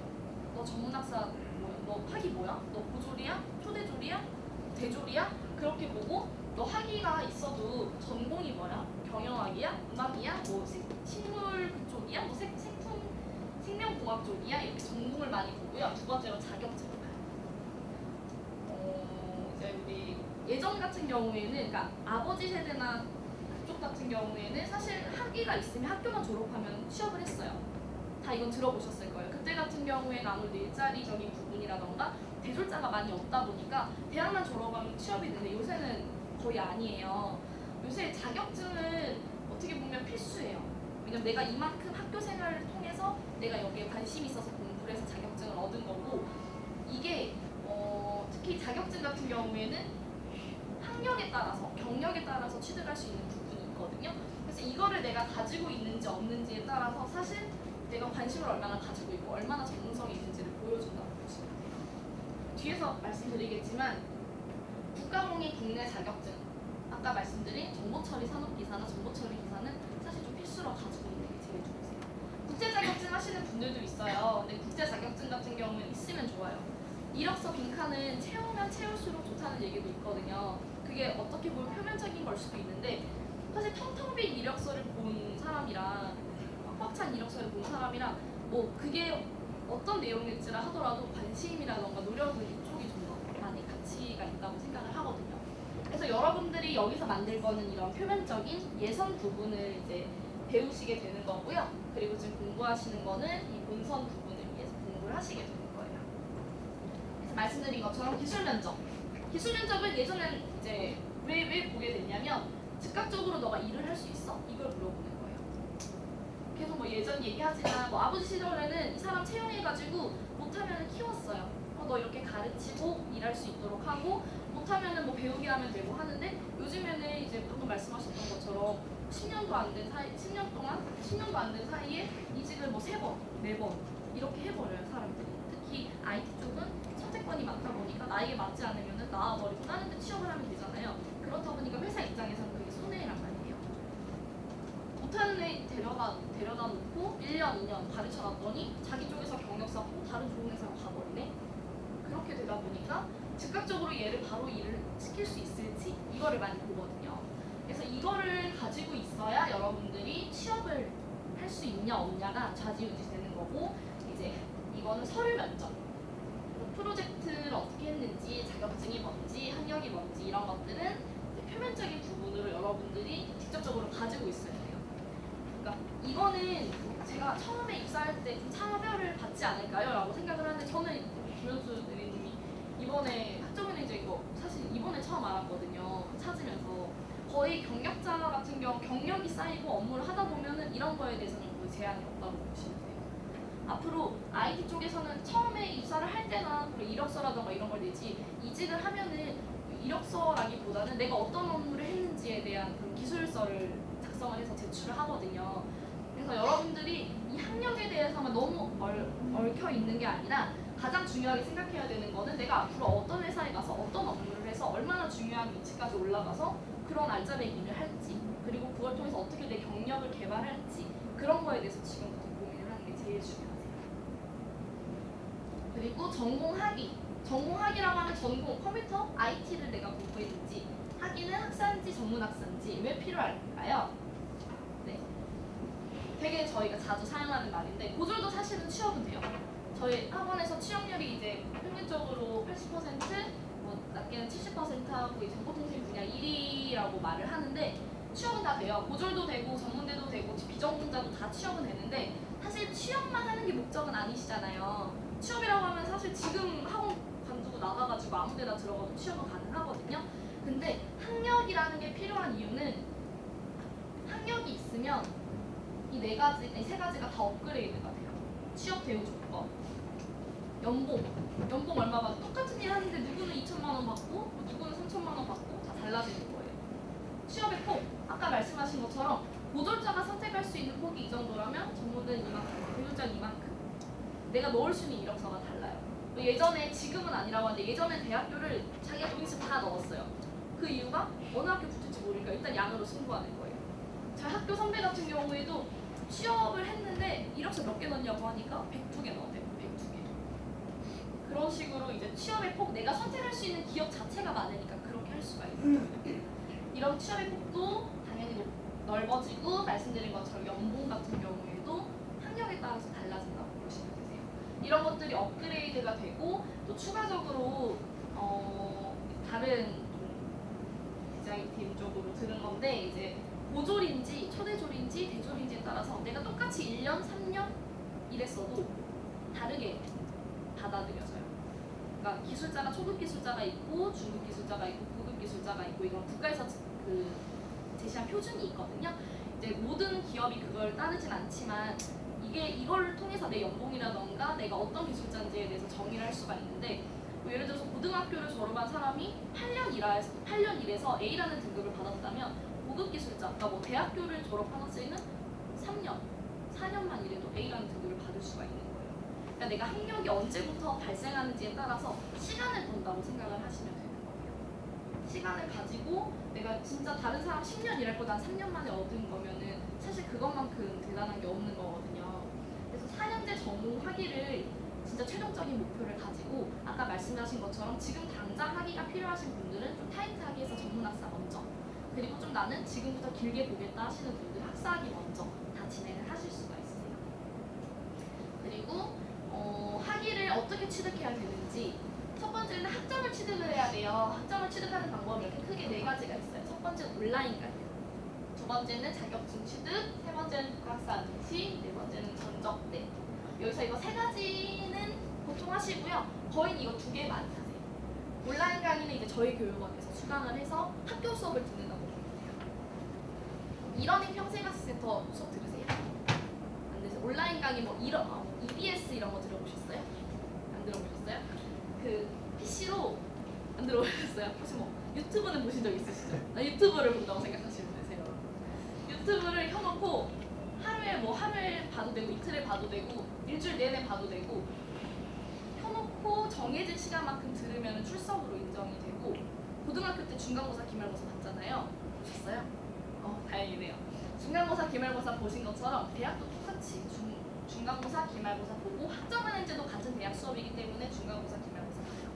너 전문학사 뭐야, 너 학위 뭐야, 너 고졸이야, 초대졸이야, 대졸이야, 그렇게 보고, 너 학위가 있어도 전공이 뭐야, 경영학이야, 음악이야, 뭐 식물 그쪽이야, 뭐 생명공학 쪽이야, 이렇게 전공을 많이 보고요. 두 번째로 자격증을 봐요. 이제 우리 예전 같은 경우에는, 그러니까 아버지 세대나 그쪽 같은 경우에는 사실 학위가 있으면 학교만 졸업하면 취업을 했어요. 다 이건 들어보셨을 거예요. 그때 같은 경우에는 아무래도 일자리적인 부분이라던가 대졸자가 많이 없다 보니까 대학만 졸업하면 취업이 되는데, 요새는 거의 아니에요. 요새 자격증은 어떻게 보면 필수예요. 왜냐면 내가 이만큼 학교 생활을 통해서 내가 여기에 관심이 있어서 공부를 해서 자격증을 얻은 거고, 이게 특히 자격증 같은 경우에는 학력에 따라서, 경력에 따라서 취득할 수 있는 부분이 있거든요. 그래서 이거를 내가 가지고 있는지 없는지에 따라서 사실 내가 관심을 얼마나 가지고 있고 얼마나 전문성이 있는지를 보여준다고 보시면 돼요. 뒤에서 말씀드리겠지만 국가공인 국내 자격증, 아까 말씀드린 정보처리 산업기사나 정보처리 기사는 사실 좀 필수로 가지고 있는 게 제일 좋으세요. 국제 자격증 하시는 분들도 있어요. 근데 국제 자격증 같은 경우는 있으면 좋아요. 이력서 빈칸은 채우면 채울수록 좋다는 얘기도 있거든요. 그게 어떻게 보면 표면적인 걸 수도 있는데, 사실 텅텅 빈 이력서를 본 사람이랑 꽉꽉 찬 이력서를 본 사람이랑 뭐 그게 어떤 내용일지라 하더라도 관심이라던가 노력은 이쪽이 좀 더 많이 가치가 있다고 생각을 하거든요. 그래서 여러분들이 여기서 만들 거는 이런 표면적인 예선 부분을 이제 배우시게 되는 거고요. 그리고 지금 공부하시는 거는 이 본선 부분을 위해서 공부를 하시게 되는 거예요. 그래서 말씀드린 것처럼 기술 면접. 기술 면접은 예전엔 이제 왜 보게 됐냐면, 즉각적으로 너가 일을 할 수 있어? 이걸 물어보는 거예요. 계속 뭐 예전 얘기하지만 뭐 아버지 시절에는 이 사람 채용해가지고 못하면 키웠어요. 너 이렇게 가르치고 일할 수 있도록 하고, 못하면은 뭐 배우게 하면 되고 하는데, 요즘에는 이제 방금 말씀하셨던 것처럼 10년도 안 된 사이, 10년도 안 된 사이에 이직을 뭐 3번, 4번 이렇게 해버려요, 사람들이. 특히 IT 쪽은 선택권이 많다 보니까 나에게 맞지 않으면은 나와버리고 다른 데 취업을 하면 되잖아요. 그렇다 보니까 회사 입장에서는 그게 손해란 말이에요. 못하는 애 데려다 놓고 1년, 2년 가르쳐 놨더니 자기 쪽에서 경력 쌓고 다른 좋은 회사로 가버리네? 그렇게 되다 보니까 즉각적으로 얘를 바로 일을 시킬 수 있을지 이거를 많이 보거든요. 그래서 이거를 가지고 있어야 여러분들이 취업을 할 수 있냐 없냐가 좌지우지 되는 거고, 이제 이거는 서류 면접, 프로젝트를 어떻게 했는지, 자격증이 뭔지, 학력이 뭔지 이런 것들은 표면적인 부분으로 여러분들이 직접적으로 가지고 있어야 돼요. 그러니까 이거는 제가 처음에 입사할 때 좀 차별을 받지 않을까요? 라고 생각을 하는데, 저는 김현수 대리님이 이번에 학점은행제 이거 사실 이번에 처음 알았거든요. 찾으면서 거의 경력자 같은 경우 경력이 쌓이고 업무를 하다 보면은 이런 거에 대해서는 거의 제한이 없다고 보시면 돼요. 앞으로 IT 쪽에서는 처음에 입사를 할 때나 이력서라던가 이런 걸 내지, 이직을 하면은 이력서라기보다는 내가 어떤 업무를 했는지에 대한 그런 기술서를 작성을 해서 제출을 하거든요. 그래서 여러분들이 이 학력에 대해서만 너무 얽혀 있는 게 아니라 가장 중요하게 생각해야 되는 거는 내가 앞으로 어떤 회사에 가서 어떤 업무를 해서 얼마나 중요한 위치까지 올라가서 그런 알짜배기 일을 할지, 그리고 그걸 통해서 어떻게 내 경력을 개발할지, 그런 거에 대해서 지금부터 고민을 하는 게 제일 중요하세요. 그리고 전공학이라고 하면 전공 컴퓨터, IT를 내가 공부했는지, 학위는 학사인지 전문학사인지 왜 필요할까요? 네, 되게 저희가 자주 사용하는 말인데, 고졸도 사실은 취업은 돼요. 저희 학원에서 취업률이 이제 평균적으로 80%, 뭐 낮게는 70%하고 정보통신 분야 1위라고 말을 하는데, 취업은 다 돼요. 고졸도 되고 전문대도 되고 비전공자도 다 취업은 되는데, 사실 취업만 하는 게 목적은 아니시잖아요. 취업이라고 하면 사실 지금 학원 관두고 나가가지고 아무 데나 들어가도 취업은 가능하거든요. 근데 학력이라는 게 필요한 이유는, 학력이 있으면 이 세 가지가 다 업그레이드가 돼요. 취업 대우 조건, 연봉 얼마 받고, 똑같은 일 하는데 누구는 2천만 원 받고 누구는 3천만 원 받고 다 달라지는 거예요. 취업의 폭, 아까 말씀하신 것처럼 고졸자가 선택할 수 있는 폭이 이 정도라면 전문대는 이만큼, 교육자는 이만큼. 내가 넣을 수 있는 이력서가 달라요. 예전에, 지금은 아니라고 하는데 예전에 대학교를 자기가 동시에 다 넣었어요. 그 이유가 어느 학교 붙을지 모르니까 일단 양으로 승부하는 거예요. 저희 학교 선배 같은 경우에도 취업을 했는데 이력서 몇 개 넣냐고 하니까 102개 넣었대요. 102개. 그런 식으로 이제 취업의 폭, 내가 선택할 수 있는 기업 자체가 많으니까 그렇게 할 수가 있는 거예요. 이런 취업의 폭도 당연히 넓어지고, 말씀드린 것처럼 연봉 같은 경우에도 학력에 따라서 달라진다고 보시면 되세요. 이런 것들이 업그레이드가 되고, 또 추가적으로 다른 디자인팀 쪽으로 들은 건데, 이제 고졸인지 초대졸인지 대졸인지에 따라서 내가 똑같이 1년, 3년 일했어도 다르게 받아들여져요. 그러니까 기술자가 초급 기술자가 있고, 중급 기술자가 있고, 고급 기술자가 있고, 이건 국가에서 제시한 표준이 있거든요. 이제 모든 기업이 그걸 따르진 않지만, 이걸 통해서 내 연봉이라던가 내가 어떤 기술자인지에 대해서 정의를 할 수가 있는데, 뭐 예를 들어서 고등학교를 졸업한 사람이 8년 일해서 A라는 등급을 받았다면, 고급 기술자, 그러니까 뭐 대학교를 졸업한 학생은 3년, 4년만 일해도 A라는 등급을 받을 수가 있는 거예요. 그러니까 내가 학력이 언제부터 발생하는지에 따라서 시간을 본다고 생각을 하시면 되는 거예요. 시간을 가지고 내가 진짜 다른 사람 10년 일할 거 난 3년 만에 얻은 거면은 사실 그것만큼 대단한 게 없는 거거든요. 그래서 4년제 전공 학위를 진짜 최종적인 목표를 가지고, 아까 말씀하신 것처럼 지금 당장 학위가 필요하신 분들은 좀 타이트하게 해서 전문학사 먼저, 그리고 좀 나는 지금부터 길게 보겠다 하시는 분들 학사학위 먼저 다 진행을 하실 수가 있으세요. 그리고 학위를 어떻게 취득해야 되는지, 첫 번째는 학점을 취득을 해야 돼요. 학점을 취득하는 방법이 이렇게 크게 4가지가 있어요. 첫 번째는 온라인 강의, 두 번째는 자격증 취득, 세 번째는 국학사 응시, 네 번째는 전적대. 여기서 이거 3가지는 보통 하시고요. 거의 이거 2개만 하세요. 온라인 강의는 이제 저희 교육원에서 수강을 해서 학교 수업을 듣는다고 보면 돼요. 이러닝 평생학습센터 수업 들으세요? 안 되세요? 온라인 강의 뭐 EBS 이런 거 들어보셨어요? 안 들어보셨어요? 그 PC로 안 들어보셨어요? 혹시 뭐 유튜브는 보신 적 있으시죠? 나 유튜브를 본다고 생각하시면 되세요. 유튜브를 켜놓고 하루에 봐도 되고, 이틀에 봐도 되고, 일주일 내내 봐도 되고, 켜놓고 정해진 시간만큼 들으면 출석으로 인정이 되고, 고등학교 때 중간고사, 기말고사 봤잖아요. 보셨어요? 다행이네요. 중간고사, 기말고사 보신 것처럼 대학도 똑같이 중간고사, 기말고사 보고, 학점은행제도 같은 대학 수업이기 때문에 중간고사, 기말고사 봐요.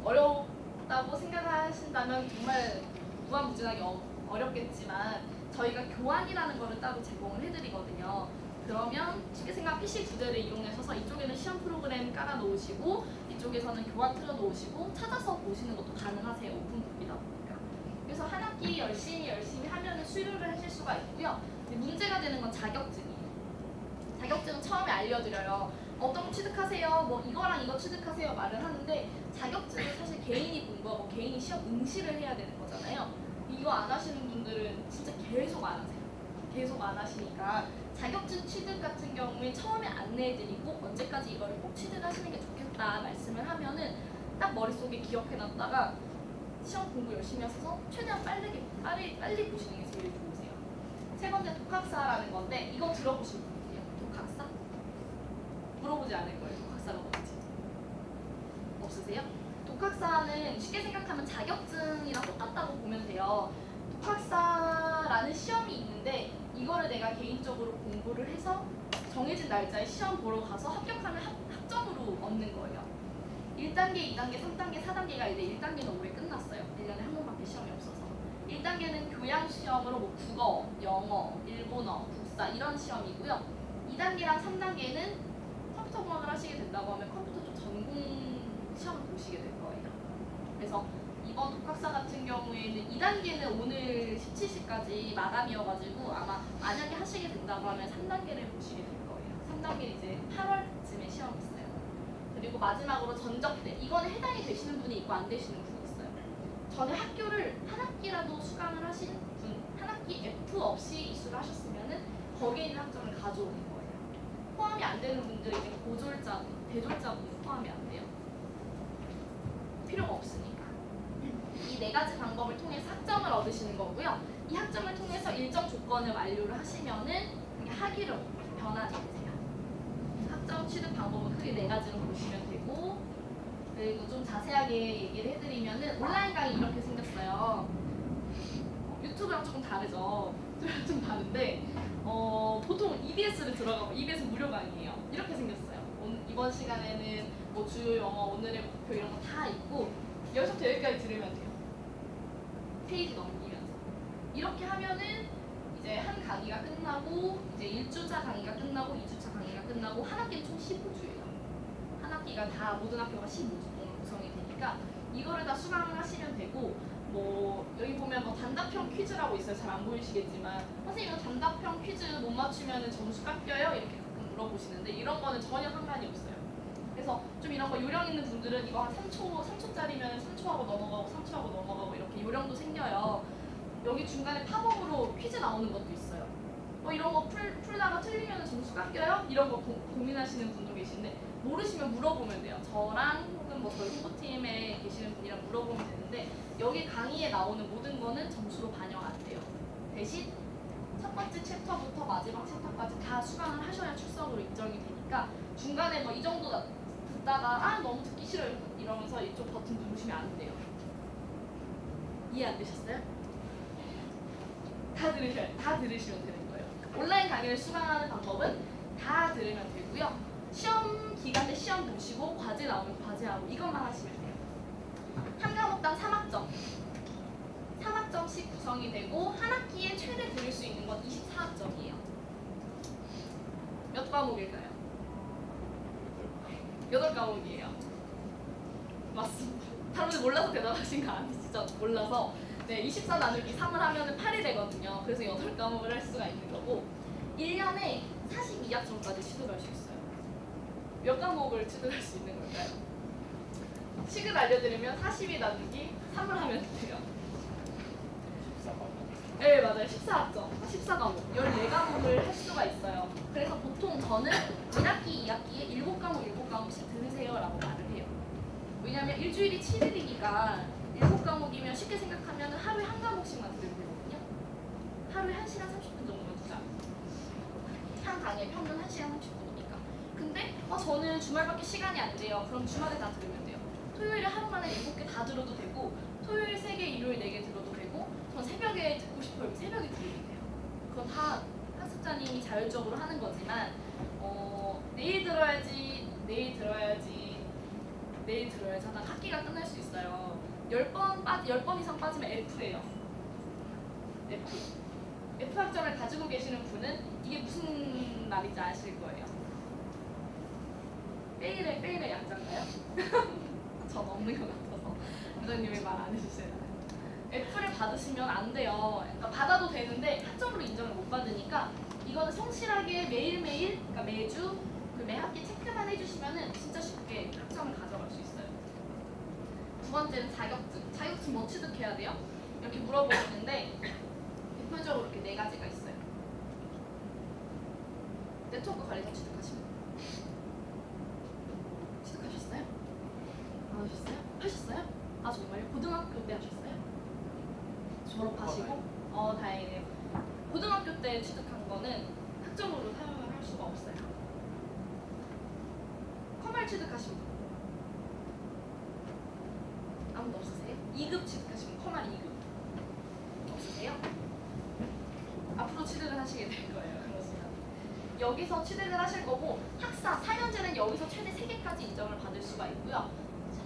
어렵다고 생각하신다면 정말 무한무진하게 어렵겠지만, 저희가 교환이라는 거를 따로 제공을 해드리거든요. 그러면 쉽게 생각 PC 2대를 이용하셔서 이쪽에는 시험 프로그램 깔아 놓으시고, 이쪽에서는 교환 틀어 놓으시고 찾아서 보시는 것도 가능하세요. 오픈북이다 보니까. 그래서 한 학기 열심히 하면 수료를 하실 수가 있고요. 문제가 되는 건 자격증이에요. 자격증은 처음에 알려드려요. 어떤 거 취득하세요, 뭐 이거랑 이거 취득하세요 말을 하는데, 자격증은 사실 개인이 공부하고 개인이 시험 응시를 해야 되는 거잖아요. 이거 안 하시는 분들은 진짜 계속 안 하세요. 계속 안 하시니까 자격증 취득 같은 경우에 처음에 안내해드리고 언제까지 이거를 꼭 취득하시는 게 좋겠다 말씀을 하면은 딱 머릿속에 기억해놨다가 시험 공부 열심히 하셔서 최대한 빨리 보시는 게 제일 좋으세요. 세 번째 독학사라는 건데 이거 들어보신 분 계세요? 독학사? 물어보지 않을 거예요. 독학사가 뭔지. 없으세요? 독학사는 쉽게 생각하면 자격증이랑 똑같다고 보면 돼요. 독학사라는 시험이 있는데 이거를 내가 개인적으로 공부를 해서 정해진 날짜에 시험 보러 가서 합격하면 학점으로 얻는 거예요. 1단계, 2단계, 3단계, 4단계가 이제 1단계는 올해 끝났어요. 1년에 한 번밖에 시험이 없어서. 1단계는 교양 시험으로 뭐 국어, 영어, 일본어, 국사 이런 시험이고요. 2단계랑 3단계는 컴퓨터 공학을 하시게 된다고 하면 컴퓨터 쪽 전공 시험을 보시게 될 거예요. 그래서 이번 독학사 같은 경우에는 2단계는 오늘 17시까지 마감이어가지고 아마 만약에 하시게 된다고 하면 3단계를 보시게 될 거예요. 3단계는 이제 8월쯤에 시험이 있어요. 그리고 마지막으로 전적대. 이거는 해당이 되시는 분이 있고 안 되시는 분이 있어요. 전에 학교를 한 학기라도 수강을 하신 분, 한 학기 F 없이 이수를 하셨으면은 거기에 있는 학점을 가져오는 거예요. 포함이 안 되는 분들은 이제 고졸자분, 대졸자분은 포함이 안 돼요. 필요가 없으니까. 이 네 가지 방법을 통해서 학점을 얻으시는 거고요. 이 학점을 통해서 일정 조건을 완료를 하시면은 학위로 변환이 되세요. 학점 취득 방법은 크게 네 가지로 보시면 되고, 그리고 좀 자세하게 얘기를 해드리면은 온라인 강의 이렇게 생겼어요. 유튜브랑 조금 다르죠. 좀 다른데 보통 EBS를 들어가면 EBS 무료 강의예요. 이렇게 생겼어요. 이번 시간에는 뭐 주요 영어, 오늘의 목표 이런 거 다 있고 여기서부터 여기까지 들으면 돼요. 페이지 넘기면서 이렇게 하면은 이제 한 강의가 끝나고 이제 1주차 강의가 끝나고 2주차 강의가 끝나고 한 학기는 총 15주예요. 한 학기가 다 모든 학교가 15주 구성이 되니까 이거를 다 수강을 하시면 되고, 뭐 여기 보면 뭐 단답형 퀴즈라고 있어요. 잘 안 보이시겠지만 선생님 단답형 퀴즈 못 맞추면 점수 깎여요? 이렇게 가끔 물어보시는데 이런 거는 전혀 상관이 없어요. 그래서 좀 이런 거 요령 있는 분들은 이거 한 3초짜리면 3초하고 넘어가고 3초하고 넘어가고 이렇게 요령도 생겨요. 여기 중간에 팝업으로 퀴즈 나오는 것도 있어요. 이런 거 풀다가 틀리면 점수 깎여요? 이런 거 고민하시는 분도 계신데 모르시면 물어보면 돼요. 저랑 혹은 뭐 저희 홍보팀에 계시는 분이랑 물어보면 되는데 여기 강의에 나오는 모든 거는 점수로 반영 안 돼요. 대신 첫 번째 챕터부터 마지막 챕터까지 다 수강을 하셔야 출석으로 인정이 되니까 중간에 뭐 이 정도 듣다가 너무 듣기 싫어요 이러면서 이쪽 버튼 누르시면 안 돼요. 이해 안 되셨어요? 다 들으시면 되는 거예요. 온라인 강의를 수강하는 방법은 다 들으면 되고요. 시험 기간 때 시험 보시고 과제 나오면 과제하고 이것만 하시면 돼요. 한 과목당 3학점씩 구성이 되고 한 학기에 최대 들을 수 있는 건 24학점이에요. 몇 과목일까요? 8과목이에요. 맞습니다. 다른 분들 몰라서 대답하신 거 아니죠? 진짜 몰라서. 네, 24 나누기 3을 하면 8이 되거든요. 그래서 8과목을 할 수가 있는 거고 1년에 42학점까지 취득할 수 있어요. 몇 과목을 취득할 수 있는 걸까요? 식을 알려드리면 42 나누기 3을 하면 돼요. 네, 맞아요. 14학점. 14과목. 14과목을 할 수가 있어요. 그래서 보통 저는 1학기, 2학기에 7과목씩 들으세요 라고 말을 해요. 왜냐면 일주일이 7일이니까 7과목이면 쉽게 생각하면 하루에 한 과목씩만 들으면 되거든요. 하루에 1시간 30분 정도만 두자. 한 강의에 평균 1시간 30분이니까. 근데 저는 주말밖에 시간이 안 돼요. 그럼 주말에 다 들으면 돼요. 토요일에 하루 만에 7개 다 들어도 되고 토요일 3개, 일요일 4개 들어도 되고 전 새벽에 듣고 싶어요. 새벽에 들으면 돼요. 그건 다 학습자님이 자율적으로 하는 거지만 내일 들어야지 하다 학기가 끝날 수 있어요. 10번 이상 빠지면 F예요. F 학점을 가지고 계시는 분은 이게 무슨 말인지 아실 거예요. 빼일의 양자인가요? 전 없는 것 같아서 부장님이 말 안 해주세요. F를 받으시면 안 돼요. 그러니까 받아도 되는데 학점으로 인정을 못 받으니까 이거는 성실하게 매일매일, 그러니까 매주 매 학기 체크만 해주시면 진짜 쉽게 학점을 가져갈 수 있어요. 두 번째는 자격증. 자격증 뭐 취득해야 돼요? 이렇게 물어보시는데 대표적으로 이렇게 4가지가 있어요. 네트워크 관리자 취득하십니까? 취득하셨어요? 안 하셨어요? 하셨어요? 아 정말요? 고등학교 때 하셨어요? 졸업하시고? 다행이네요. 고등학교 때 취득한 거는 학점으로 사용을 할 수가 없어요. 커말 취득하신 분? 아무도 없으세요? 2급 취득하신 분? 커말 2급 없으세요? 앞으로 취득을 하시게 될 거예요. 그렇습니다. 여기서 취득을 하실 거고 학사 4년제는 여기서 최대 3개까지 인정을 받을 수가 있고요.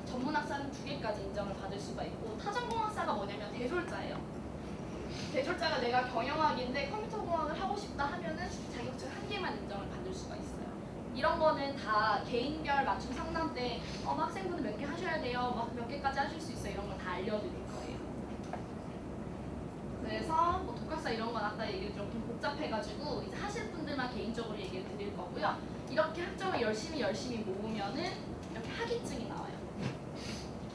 전문 학사는 2개까지 인정을 받을 수가 있고 타전공 학사가 뭐냐면 대졸자예요. 대졸자가 내가 경영학인데 컴퓨터공학을 하고 싶다 하면은 자격증 1개만 인정을 받을 수가 있어요. 이런 거는 다 개인별 맞춤 상담 때 학생분들 몇 개 하셔야 돼요. 막 몇 개까지 하실 수 있어요. 이런 걸 다 알려드릴 거예요. 그래서 뭐 독학사 이런 건 아까 얘기를 좀 복잡해가지고 이제 하실 분들만 개인적으로 얘기를 드릴 거고요. 이렇게 학점을 열심히 모으면은 이렇게 학위증이 나와요.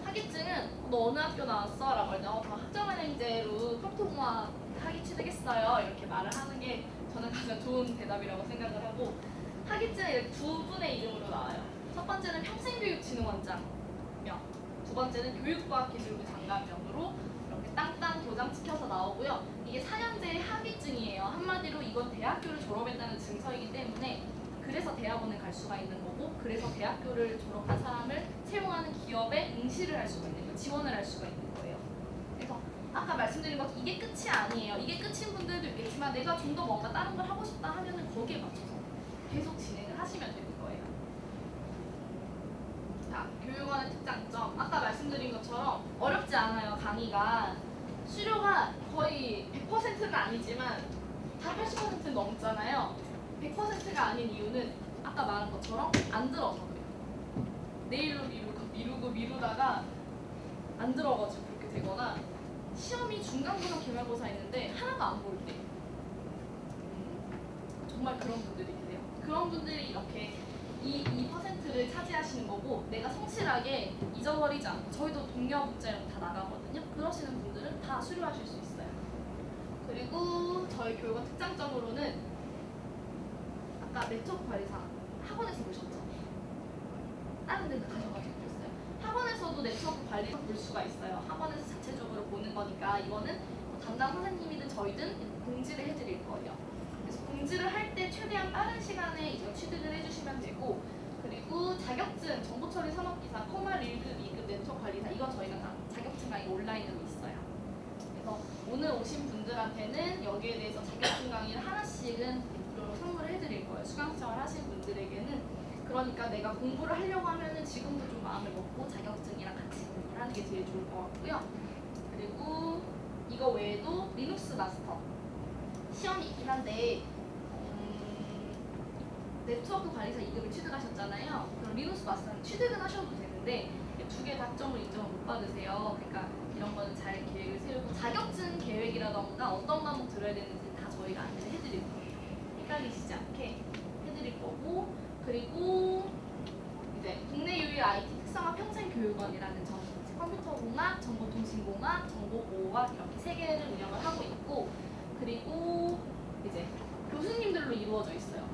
학위증은 너 어느 학교 나왔어? 라고 할 때 저 학점은행제로 컴퓨터공학 학위 취득했어요. 이렇게 말을 하는 게 저는 가장 좋은 대답이라고 생각을 하고 학위증은 이렇게 2분의 이름으로 나와요. 첫 번째는 평생교육진흥원장명, 두 번째는 교육과학기술부 장관명으로 이렇게 땅땅 도장 찍혀서 나오고요. 이게 4년제 학위증이에요. 한마디로 이건 대학교를 졸업했다는 증서이기 때문에 그래서 대학원을 갈 수가 있는 거고 그래서 대학교를 졸업한 사람을 채용하는 기업에 응시를 할 수가 있는 거예요. 지원을 할 수가 있는 거예요. 그래서 아까 말씀드린 것 이게 끝이 아니에요. 이게 끝인 분들도 있겠지만 내가 좀 더 뭔가 다른 걸 하고 싶다 하면은 거기에 맞춰서 계속 진행을 하시면 되는 거예요. 자, 교육원의 특장점. 아까 말씀드린 것처럼 어렵지 않아요. 강의가 수료가 거의 100%는 아니지만 다 80%는 넘잖아요. 100%가 아닌 이유는 아까 말한 것처럼 안 들어서 그래요. 내일로 미루다가 안 들어가지고 그렇게 되거나 시험이 중간고사 기말고사 있는데 하나도 안 볼 때 정말 그런 분들이 계세요. 그런 분들이 이렇게 이 2%를 차지하시는 거고 내가 성실하게 잊어버리지 않고 저희도 동료 문자 이런 거 다 나가거든요. 그러시는 분들은 다 수료하실 수 있어요. 그리고 저희 교육원 특장점으로는 아까 네트워크 관리사 학원에서 보셨죠? 다른 데도 가셔가지고 보셨어요? 학원에서도 네트워크 관리를 볼 수가 있어요. 학원에서 자체적으로 보는 거니까 이거는 담당 선생님이든 저희든 공지를 해드릴 거예요. 그래서 공지를 할 때 최대한 빠른 시간에 이거 취득을 해주시면 되고 그리고 자격증, 정보처리 산업기사, 커말 1급, 2급 네트워크 관리사 이건 저희가 다 자격증 강의 온라인으로 있어요. 그래서 오늘 오신 분들한테는 여기에 대해서 자격증 강의를 하나씩은 무료로 선물을 해드릴 거예요. 수강 신청을 하신 분들에게는. 그러니까 내가 공부를 하려고 하면은 지금도 좀 마음을 먹고 자격증이랑 같이 공부를 하는 게 제일 좋을 것 같고요. 그리고 이거 외에도 리눅스 마스터 시험이 있긴 한데 네트워크 관리사 2급을 취득하셨잖아요. 그럼 리눅스 마스터는 취득은 하셔도 되는데 2개 다 학점을 인정을 못 받으세요. 그러니까 이런 거는 잘 계획을 세우고 자격증 계획이라던가 어떤 과목 들어야 되는지 다 저희가 안내를 해드릴 거예요. 헷갈리시지 않게 해드릴 거고 그리고 이제 국내 유일 IT 특성화 평생교육원이라는 컴퓨터공학, 정보통신공학, 정보보호학 이렇게 3개를 운영을 하고 있고 그리고 이제 교수님들로 이루어져 있어요.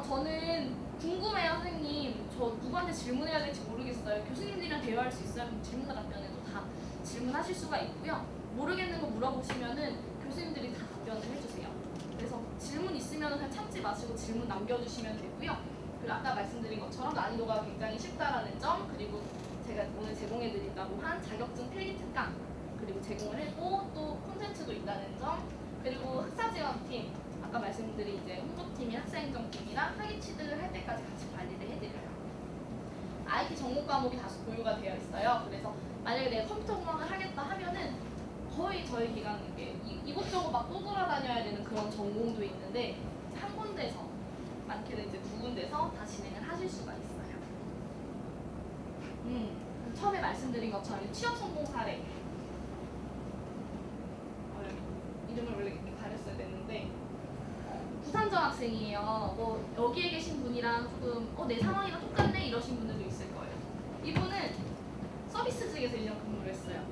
저는 궁금해요, 선생님. 저 누구한테 질문해야 될지 모르겠어요. 교수님들이랑 대화할 수 있어요? 그럼 질문과 답변에도 다 질문하실 수가 있고요. 모르겠는 거 물어보시면은 교수님들이 다 답변을 해주세요. 그래서 질문 있으면 그냥 참지 마시고 질문 남겨주시면 되고요. 그리고 아까 말씀드린 것처럼 난이도가 굉장히 쉽다라는 점 그리고 제가 오늘 제공해드린다고 한 자격증 필기 특강 그리고 제공을 했고 또 콘텐츠도 있다는 점 그리고 학사지원팀 아까 말씀드린 이제 홍보팀이 학사행정팀이랑 학위 취득을 할 때까지 같이 관리를 해드려요. IT 전공 과목이 다수 보유가 되어 있어요. 그래서 만약에 내가 컴퓨터 공학을 하겠다 하면은 거의 저희 기관은 이곳저곳 막 또 돌아다녀야 되는 그런 전공도 있는데 한 군데서 많게는 이제 2군데서 다 진행을 하실 수가 있어요. 처음에 말씀드린 것처럼 취업 성공 사례 이름을 원래 이렇게 가렸어야 됐는데 부산전 학생이에요. 뭐 여기에 계신 분이랑 조금 내 상황이랑 똑같네 이러신 분들도 있을 거예요. 이분은 서비스직에서 1년 근무를 했어요.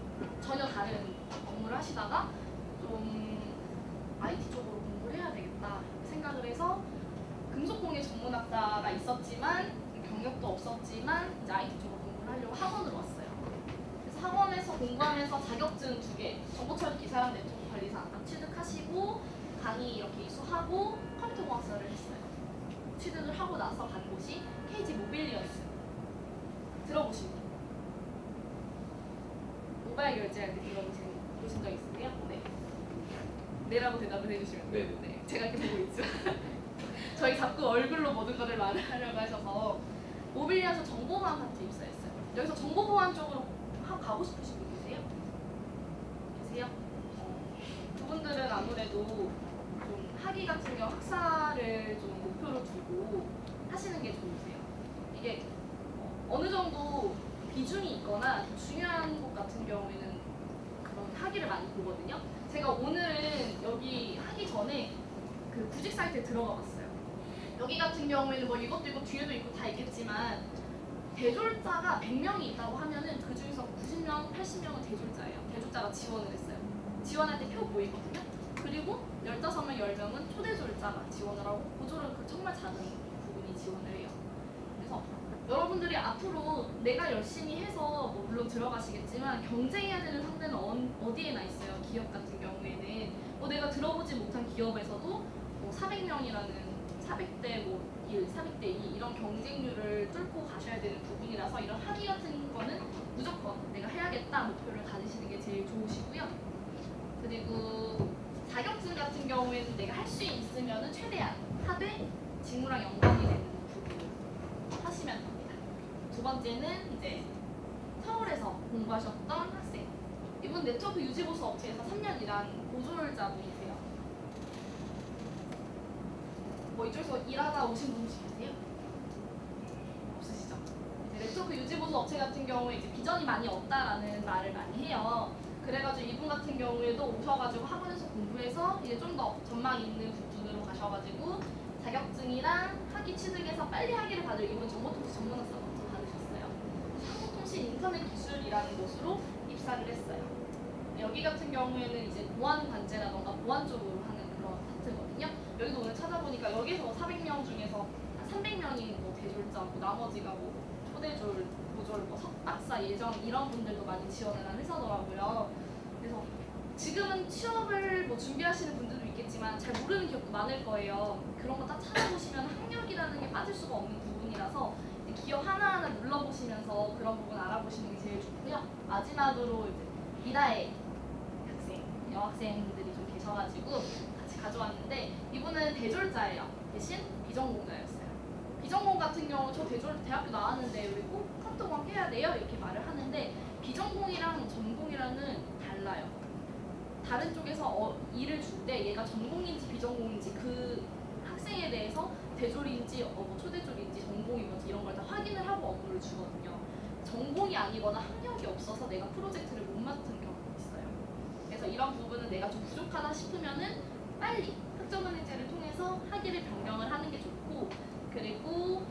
전혀 다른 업무를 하시다가 좀 IT 쪽으로 공부를 해야 되겠다 생각을 해서 금속공예 전문학과가 있었지만 경력도 없었지만 이제 IT 쪽으로 공부를 하려고 학원으로 왔어요. 그래서 학원에서 공부하면서 자격증 2개, 정보처리 기사랑 네트워크 관리사 딱 취득하시고 강의 이렇게 이수하고 컴퓨터공학사를 했어요. 취득을 하고 나서 간 곳이 KG 모빌리언스. 들어보신 분? 모바일 결제할 때 들어보신 적 있으세요? 네. 네라고 대답을 해주시면 돼요. 네. 제가 이렇게 보고 있죠. 저희 자꾸 얼굴로 모든 것을 말하려고 하셔서 모빌리언스 정보보안 파트 입사했어요. 여기서 정보보안 쪽으로 가고 싶으신 분 계세요? 계세요? 그분들은 아무래도 좀 학위 같은 경우 학사를 좀 목표로 두고 하시는 게 좋으세요. 이게 어느 정도 비중이 있거나 중요한 곳 같은 경우에는 그런 학위를 많이 보거든요. 제가 오늘은 여기 하기 전에 그 구직 사이트에 들어가 봤어요. 여기 같은 경우에는 뭐 이것도 있고 뒤에도 있고 다 있겠지만 대졸자가 100명이 있다고 하면은 그 중에서 90명, 80명은 대졸자예요. 대졸자가 지원을 했어요. 지원할 때 표 보이거든요. 그리고 15명, 10명은 초대졸자가 지원을 하고 고졸은 그 정말 작은 부분이 지원을 해요. 그래서 여러분들이 앞으로 내가 열심히 해서 뭐 물론 들어가시겠지만 경쟁해야 되는 상대는 어디에나 있어요. 기업 같은 경우에는 뭐 내가 들어보지 못한 기업에서도 뭐 400명이라는 400대 뭐 1, 400대 2 이런 경쟁률을 뚫고 가셔야 되는 부분이라서 이런 학위 같은 거는 무조건 내가 해야겠다 목표를 가지시는 게 제일 좋으시고요. 그리고 자격증 같은 경우에는 내가 할 수 있으면 최대한 하되 직무랑 연관이 되는 부분을 하시면 됩니다. 두 번째는 이제 서울에서 공부하셨던 학생. 이분 네트워크 유지보수 업체에서 3년 일한 고졸자분이세요. 뭐 이쪽에서 일하다 오신 분 혹시 계세요? 없으시죠? 이제 네트워크 유지보수 업체 같은 경우에 이제 비전이 많이 없다라는 말을 많이 해요. 그래가지고 이분 같은 경우에도 오셔가지고 학원에서 공부해서 이제 좀 더 전망 있는 부분으로 가셔가지고 자격증이랑 학위 취득해서 빨리 학위를 받을 이분 정보통신 전문학사부터 받으셨어요. 한국통신 인터넷 기술이라는 곳으로 입사를 했어요. 여기 같은 경우에는 이제 보안 관제라던가 보안 쪽으로 하는 그런 파트거든요. 여기도 오늘 찾아보니까 여기서 400명 중에서 300명이 뭐 대졸자고 나머지가 뭐 초대졸, 고졸, 뭐 석박사, 예정 이런 분들도 많이 지원을 한 회사더라고요. 그래서 지금은 취업을 뭐 준비하시는 분들도 있겠지만 잘 모르는 기업도 많을 거예요. 그런 거 딱 찾아보시면 학력이라는 게 빠질 수가 없는 부분이라서 기업 하나하나 눌러보시면서 그런 부분 알아보시는 게 제일 좋고요. 마지막으로 이제 미다의 학생, 여학생들이 좀 계셔가지고 같이 가져왔는데 이분은 대졸자예요. 대신 비전공자였어요. 비전공 같은 경우 저 대학교 나왔는데 왜 꼭 컴퓨터공학 해야 돼요? 이렇게 말을 하는데 비전공이랑 전공이랑은 달라요. 다른 쪽에서 일을 줄 때 얘가 전공인지 비전공인지 그 학생에 대해서 대졸인지 뭐 초대졸인지 전공이 뭔지 이런 걸 다 확인을 하고 업무를 주거든요. 전공이 아니거나 학력이 없어서 내가 프로젝트를 못 맡은 경우가 있어요. 그래서 이런 부분은 내가 좀 부족하다 싶으면은 빨리 학점은행제를 통해서 학위를 변경을 하는 게 좋고, 그리고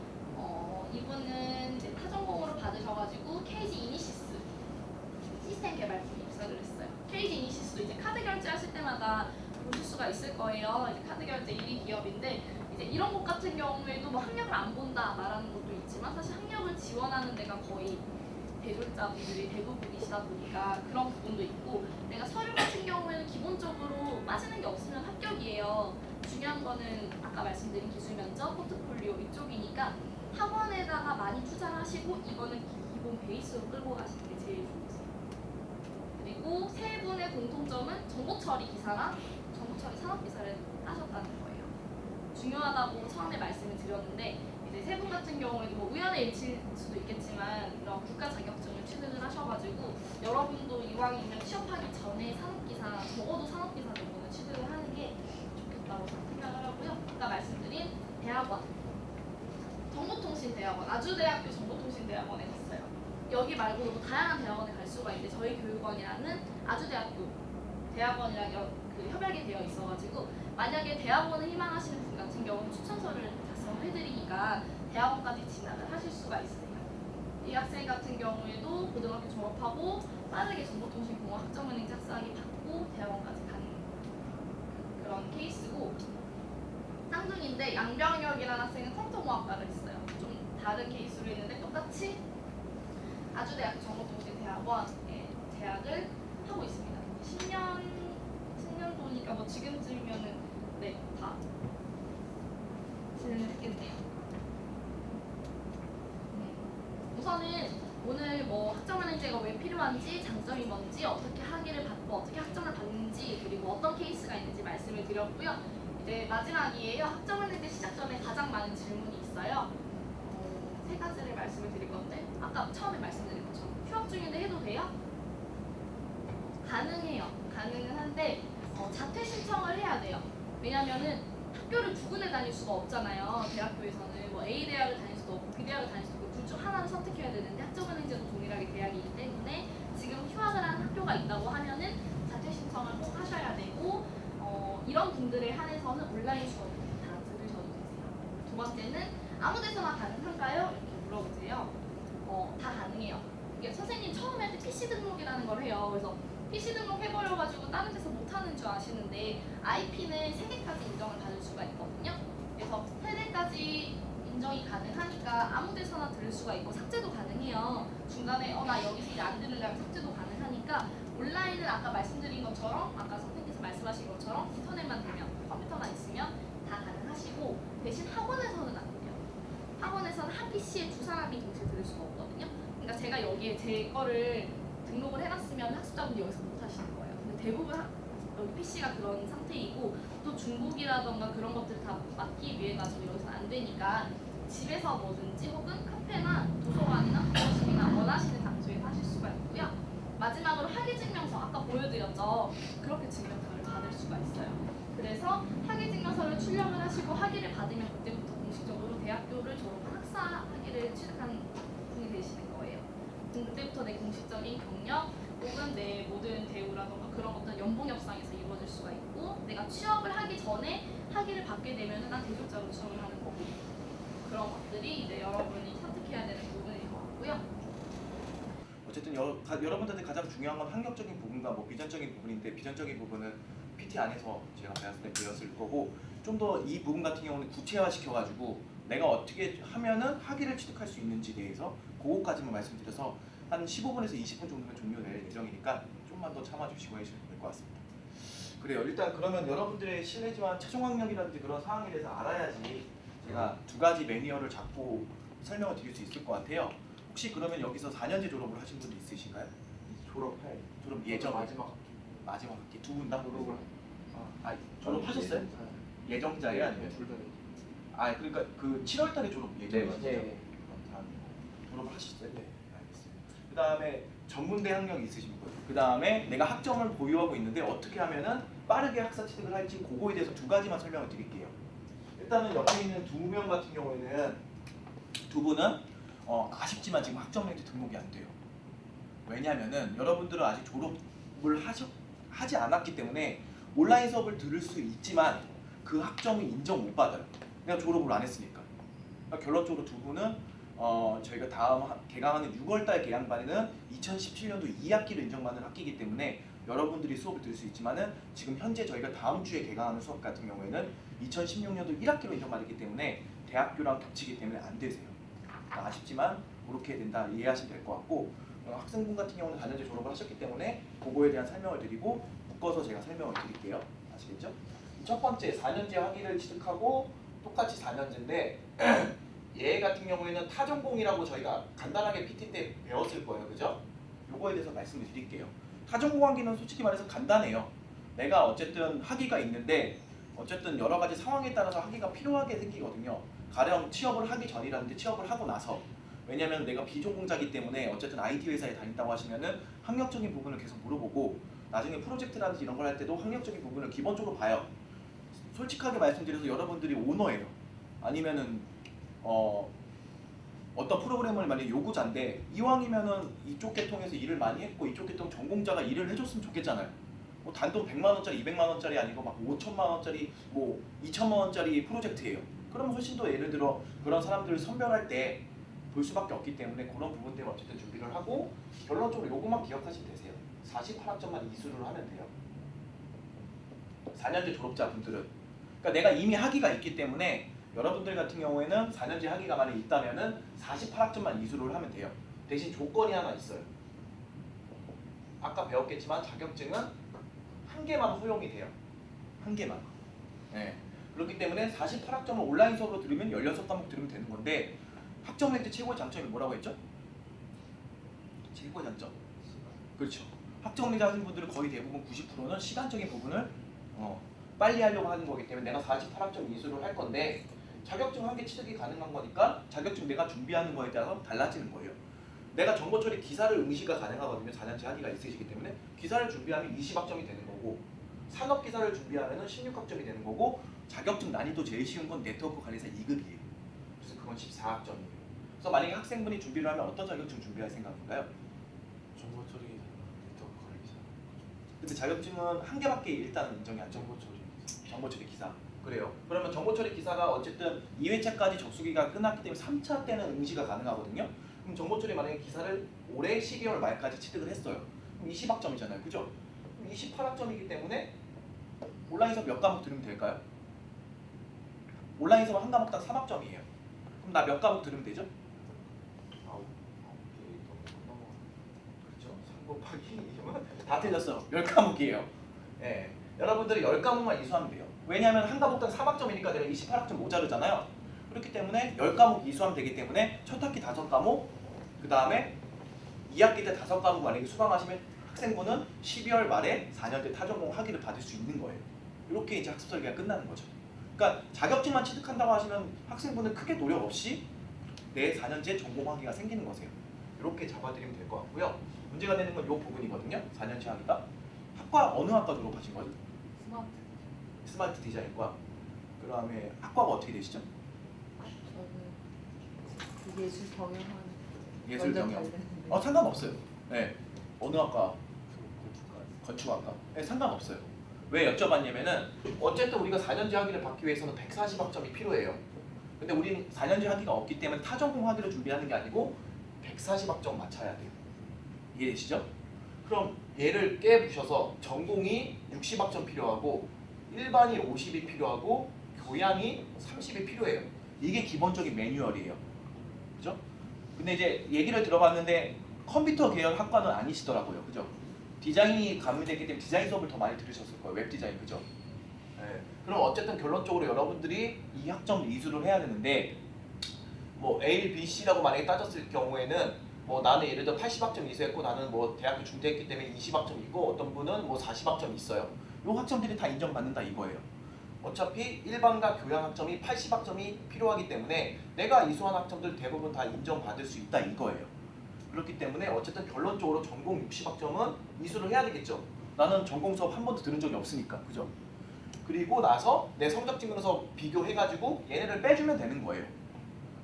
이분은 이제 타전공으로 받으셔가지고 KG 이니시스 시스템 개발팀에 입사를 했어요. KG 이니시스도 이제 카드 결제하실 때마다 보실 수가 있을 거예요. 이제 카드 결제 1위 기업인데 이제 이런 곳 같은 경우에도 뭐 학력을 안 본다 말하는 것도 있지만 사실 학력을 지원하는 데가 거의 대졸자분들이 대부분이시다 보니까 그런 부분도 있고, 내가 서류 같은 경우에는 기본적으로 빠지는 게 없으면 합격이에요. 중요한 거는 아까 말씀드린 기술 면접, 포트폴리오 이쪽이니까 학원에다가 많이 투자를 하시고 이거는 기본 베이스로 끌고 가시는 게 제일 좋으세요. 그리고 세 분의 공통점은 정보처리 기사랑 정보처리 산업기사를 따셨다는 거예요. 중요하다고 처음에 말씀을 드렸는데 이제 세 분 같은 경우에도 뭐 우연의 일치일 수도 있겠지만 이런 국가 자격증을 취득을 하셔가지고 여러분도 이왕이면 취업하기 전에 산업기사, 적어도 산업기사 정도는 취득을 하는 게 좋겠다고 생각을 하고요. 아까 말씀드린 대학원, 정보통신대학원, 아주대학교 정보통신대학원에 갔어요. 여기 말고도 다양한 대학원에 갈 수가 있는데 저희 교육원이라는 아주대학교 대학원이랑 그 협약이 되어 있어가지고 만약에 대학원을 희망하시는 분 같은 경우는 추천서를 작성해드리니까 대학원까지 진학을 하실 수가 있어요. 이 학생 같은 경우에도 고등학교 졸업하고 빠르게 정보통신공학 학점은행제 학사학위 받고 받고 대학원까지 가는 그런 케이스고, 쌍둥이인데 양병혁이라는 학생은 컴퓨터공학과를 했어요. 좀 다른 케이스로 했는데 똑같이 아주대학교 정보통신대학원에 재학을 하고 있습니다. 10년도니까 뭐 지금쯤이면은 네, 다 진행했겠네요. 우선은 오늘 뭐 학점은행제가 왜 필요한지, 장점이 뭔지, 어떻게 학위를 받고 어떻게 학점을 받는지, 그리고 어떤 케이스가 있는지 말씀을 드렸고요. 이제 마지막이에요. 학점은행제 시작 전에 가장 많은 질문이 있어요. 세 가지를 말씀을 드릴 건데, 아까 처음에 말씀드린 것처럼 휴학 중인데 해도 돼요? 가능해요. 가능은 한데 자퇴 신청을 해야 돼요. 왜냐면은 학교를 두 군데 다닐 수가 없잖아요. 대학교에서는 뭐 A 대학을 다닐 수도 없고 B 대학을 다닐 수도 없고 둘 중 하나를 선택해야 되는데 학점은행제도 동일하게 대학이기 때문에 지금 휴학을 한 학교가 있다고 하면은 자퇴 신청을 꼭 하셔야 되고, 이런 분들에 한해서는 온라인 수업을 다 들으셔도 되세요. 두 번째는 아무 데서나 가능한가요? 이렇게 물어보세요. 다 가능해요. 이게 선생님 처음에 할 때 PC 등록이라는 걸 해요. 그래서 PC 등록 해버려가지고 다른 데서 못하는 줄 아시는데 IP는 3개까지 인정을 받을 수가 있거든요. 그래서 3개까지 인정이 가능하니까 아무 데서나 들을 수가 있고 삭제도 가능해요. 중간에 나 여기서 이제 안 들으려면 삭제도 가능하니까 온라인은 아까 말씀드린 것처럼, 아까 선생님께서 말씀하신 것처럼 인터넷만 되면, 컴퓨터만 있으면 다 가능하시고, 대신 학원에서는 안 돼요. 학원에서는 한 PC에 두 사람이 동시에 들을 수가 없거든요. 그러니까 제가 여기에 제 거를 등록을 해놨으면 학습자분이 여기서 못 하시는 거예요. 근데 대부분 여기 PC가 그런 상태이고, 또 중국이라던가 그런 것들을 다 막기 위해 가지고 여기서는 안 되니까 집에서 뭐든지 혹은 카페나 도서관이나 도서실이나 원하시는 장소에서 하실 수가 있고요. 마지막으로 학위증명서, 아까 보여드렸죠. 그렇게 증명서를 받을 수가 있어요. 그래서 학위증명서를 출력을 하시고 학위를 받으면 그때부터 공식적으로 대학교를 졸업한 학사 학위를 취득한 분이 되시는 거예요. 그때부터 내 공식적인 경력 혹은 내 모든 대우라던가 그런 것들 연봉 협상에서 이루어질 수가 있고, 내가 취업을 하기 전에 학위를 받게 되면 난 대졸자로 취업을 하는 거고, 그런 것들이 이제 여러분이 선택해야 되는 부분인 것 같고요. 어쨌든 여러분들한테 가장 중요한 건 학력적인 부분과 뭐 비전적인 부분인데, 비전적인 부분은 PT 안에서 제가 배웠을 거고, 좀 더 이 부분 같은 경우는 구체화 시켜가지고 내가 어떻게 하면은 학위를 취득할 수 있는지에 대해서 그거까지만 말씀드려서 한 15분에서 20분 정도면 종료될 예정이니까 좀만 더 참아주시고 해주시면 될 것 같습니다. 그래요. 일단 그러면 여러분들의 실례지만 최종 학력이라든지 그런 사항에 대해서 알아야지 제가 두 가지 매뉴얼을 잡고 설명을 드릴 수 있을 것 같아요. 혹시 그러면 여기서 4년제 졸업을 하신 분도 있으신가요? 졸업 예정 마지막 마지막 학기 두 분 다? 졸업을 졸업하셨어요? 예정자예요? 아니면? 둘다 그러니까 그 7월달에 졸업 예정이시죠? 네. 졸업을 하셨어요? 네. 알겠어요. 그 다음에 전문대 학력이 있으신 분, 그 다음에 내가 학점을 보유하고 있는데 어떻게 하면은 빠르게 학사 취득을 할지 그거에 대해서 두 가지만 설명을 드릴게요. 일단은 옆에 있는 두 명 같은 경우에는 두 분은 아쉽지만 지금 학점은행제 등록이 안 돼요. 왜냐하면은 여러분들은 아직 졸업을 하지 않았기 때문에 온라인 수업을 들을 수 있지만 그 학점이 인정 못 받아요. 내가 졸업을 안 했으니까. 그러니까 결론적으로 두 분은 저희가 다음 개강하는 6월달 개강반에는 2017년도 2학기로 인정받는 학기이기 때문에 여러분들이 수업을 들을 수 있지만은 지금 현재 저희가 다음 주에 개강하는 수업 같은 경우에는 2016년도 1학기로 인정받았기 때문에 대학교랑 겹치기 때문에 안 되세요. 그러니까 아쉽지만 그렇게 된다 이해하시면 될 것 같고, 학생분 같은 경우는 4년제 졸업을 하셨기 때문에 그거에 대한 설명을 드리고 묶어서 제가 설명을 드릴게요. 아시겠죠? 첫 번째 4년제 학위를 취득하고 똑같이 4년제인데 얘 같은 경우에는 타전공이라고 저희가 간단하게 PT 때 배웠을 거예요. 그죠? 요거에 대해서 말씀을 드릴게요. 타전공 학위는 솔직히 말해서 간단해요. 내가 어쨌든 학위가 있는데 어쨌든 여러 가지 상황에 따라서 학위가 필요하게 생기거든요. 가령 취업을 하기 전이라든지 취업을 하고 나서, 왜냐면 내가 비전공자이기 때문에 어쨌든 IT 회사에 다닌다고 하시면은 학력적인 부분을 계속 물어보고 나중에 프로젝트라든지 이런 걸 할 때도 학력적인 부분을 기본적으로 봐요. 솔직하게 말씀드려서 여러분들이 오너예요. 아니면은 어떤 프로그램을 만약 요구자인데 이왕이면은 이쪽 계통에서 일을 많이 했고 이쪽 계통 전공자가 일을 해줬으면 좋겠잖아요. 뭐 단돈 100만 원짜리, 200만 원짜리 아니고 막 5천만 원짜리, 뭐 2천만 원짜리 프로젝트예요. 그러면 훨씬 더 예를 들어 그런 사람들을 선별할 때 볼 수밖에 없기 때문에 그런 부분 때문에 어쨌든 준비를 하고 결론적으로 요것만 기억하시면 되세요. 48학점만 이수를 하면 돼요. 4년제 졸업자분들은. 그러니까 내가 이미 학위가 있기 때문에 여러분들 같은 경우에는 4년제 학위가 만약에 있다면은 48학점만 이수를 하면 돼요. 대신 조건이 하나 있어요. 아까 배웠겠지만 자격증은 한 개만 허용이 돼요. 한 개만. 네. 그렇기 때문에 48학점을 온라인 수업으로 들으면 16과목 들으면 되는 건데 학점은행제 최고의 장점이 뭐라고 했죠? 최고의 장점. 그렇죠. 학점은행제 하신 분들은 거의 대부분 90%는 시간적인 부분을 빨리 하려고 하는 거기 때문에 내가 48학점 이수를 할 건데 자격증 한 개 취득이 가능한 거니까 자격증 내가 준비하는 거에 따라서 달라지는 거예요. 내가 정보처리 기사를 응시가 가능하거든요. 4년제 학위가 있으시기 때문에 기사를 준비하면 20학점이 되는 거고 산업기사를 준비하면 16학점이 되는 거고 자격증 난이도 제일 쉬운 건 네트워크 관리사 2급이에요. 그래서 그건 14학점이에요. 그래서 만약에 학생분이 준비를 하면 어떤 자격증 준비할 생각인가요? 정보 처리 기사, 네트워크 관리 기사. 근데 자격증은 한 개밖에 일단 인정이 안 되고 정보 처리 기사. 정보처리 기사. 그래요. 그러면 정보처리 기사가 어쨌든 2회차까지 접수기가 끝났기 때문에 3차 때는 응시가 가능하거든요. 그럼 정보처리 만약에 기사를 올해 12월 말까지 취득을 했어요. 그럼 20학점이잖아요. 그죠? 그럼 28학점이기 때문에 온라인 수업 몇 과목 들으면 될까요? 온라인 수업 한 과목당 3학점이에요. 그럼 나 몇 과목 들으면 되죠? 9개 너무 그렇죠. 3 곱하기 2면 다 틀렸어. 10과목이에요. 예. 여러분들이 10과목만 이수하면 돼요. 왜냐하면 한 과목당 3학점이니까 내가 28학점 모자르잖아요. 그렇기 때문에 10과목 이수하면 되기 때문에 첫 학기 5과목, 그 다음에 2학기 때 5과목 만약에 수강하시면 학생분은 12월 말에 4년제 타전공 학위를 받을 수 있는 거예요. 이렇게 이제 학습 설계가 끝나는 거죠. 그러니까 자격증만 취득한다고 하시면 학생분은 크게 노력 없이 내 4년제 전공 학위가 생기는 거세요. 이렇게 잡아드리면 될 것 같고요. 문제가 되는 건 이 부분이거든요. 4년제 학위가. 학과 어느 학과 졸업하신 거죠? 스마트. 스마트 디자인과. 그 다음에 학과가 어떻게 되시죠? 저는 예술 경영하는 예술 완전 경영. 다르는데. 상관없어요. 네. 어느 학과? 건축학과. 네, 상관없어요. 왜 여쭤봤냐면은 어쨌든 우리가 4년제 학위를 받기 위해서는 140학점이 필요해요. 근데 우리는 4년제 학위가 없기 때문에 타전공 학위를 준비하는 게 아니고 140학점 맞춰야 돼요. 이해되시죠? 그럼 얘를 깨부셔서 전공이 60학점 필요하고 일반이 50이 필요하고 교양이 30이 필요해요. 이게 기본적인 매뉴얼이에요. 그죠? 근데 이제 얘기를 들어봤는데 컴퓨터 계열 학과는 아니시더라고요. 그죠? 디자인이 가미되기 때문에 디자인 수업을 더 많이 들으셨을 거예요. 웹 디자인. 그죠? 네. 그럼 어쨌든 결론적으로 여러분들이 이 학점 이수를 해야 되는데 뭐 A, B, C라고 만약에 따졌을 경우에는 뭐 나는 예를 들어 80학점 이수했고 나는 뭐 대학교 중퇴했기 때문에 20학점 있고 어떤 분은 뭐 40학점 있어요. 요 학점들이 다 인정받는다 이거예요. 어차피 일반과 교양 학점이 80학점이 필요하기 때문에 내가 이수한 학점들 대부분 다 인정받을 수 있다 이거예요. 그렇기 때문에 어쨌든 결론적으로 전공 60학점은 이수를 해야 되겠죠. 나는 전공 수업 한 번도 들은 적이 없으니까. 그죠? 그리고 나서 내 성적 증명서 비교해가지고 얘네를 빼주면 되는 거예요.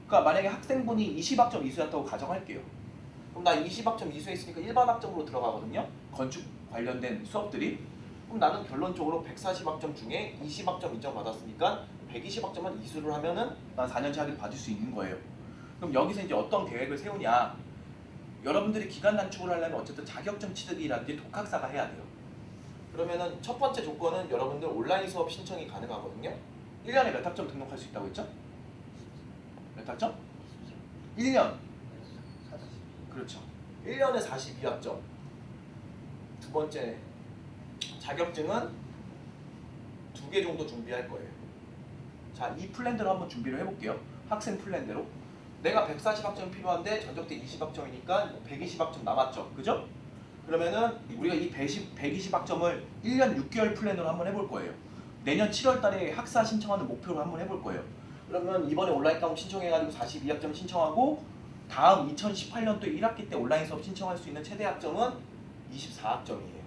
그러니까 만약에 학생분이 20학점 이수했다고 가정할게요. 그럼 나 20학점 이수했으니까 일반 학점으로 들어가거든요. 건축 관련된 수업들이. 그럼 나는 결론적으로 140학점 중에 20학점 인정받았으니까 120학점만 이수를 하면은 난 4년제 학위를 받을 수 있는 거예요. 그럼 여기서 이제 어떤 계획을 세우냐? 여러분들이 기간 단축을 하려면 어쨌든 자격증 취득이라든지 독학사가 해야 돼요. 그러면은 첫 번째 조건은 여러분들 온라인 수업 신청이 가능하거든요. 1년에 몇 학점 등록할 수 있다고 했죠? 몇 학점? 1년. 그렇죠. 1년에 42학점. 두 번째 자격증은 2개 정도 준비할 거예요. 자, 이 플랜대로 한번 준비를 해볼게요. 학생 플랜대로. 내가 140학점이 필요한데 전적대 20학점이니까 120학점 남았죠. 그죠? 그러면은 우리가 이 120학점을 1년 6개월 플랜으로 한번 해볼 거예요. 내년 7월 달에 학사 신청하는 목표로 한번 해볼 거예요. 그러면 이번에 온라인 과목 신청해가지고 42학점 신청하고 다음 2018년도 1학기 때 온라인 수업 신청할 수 있는 최대 학점은 24학점이에요.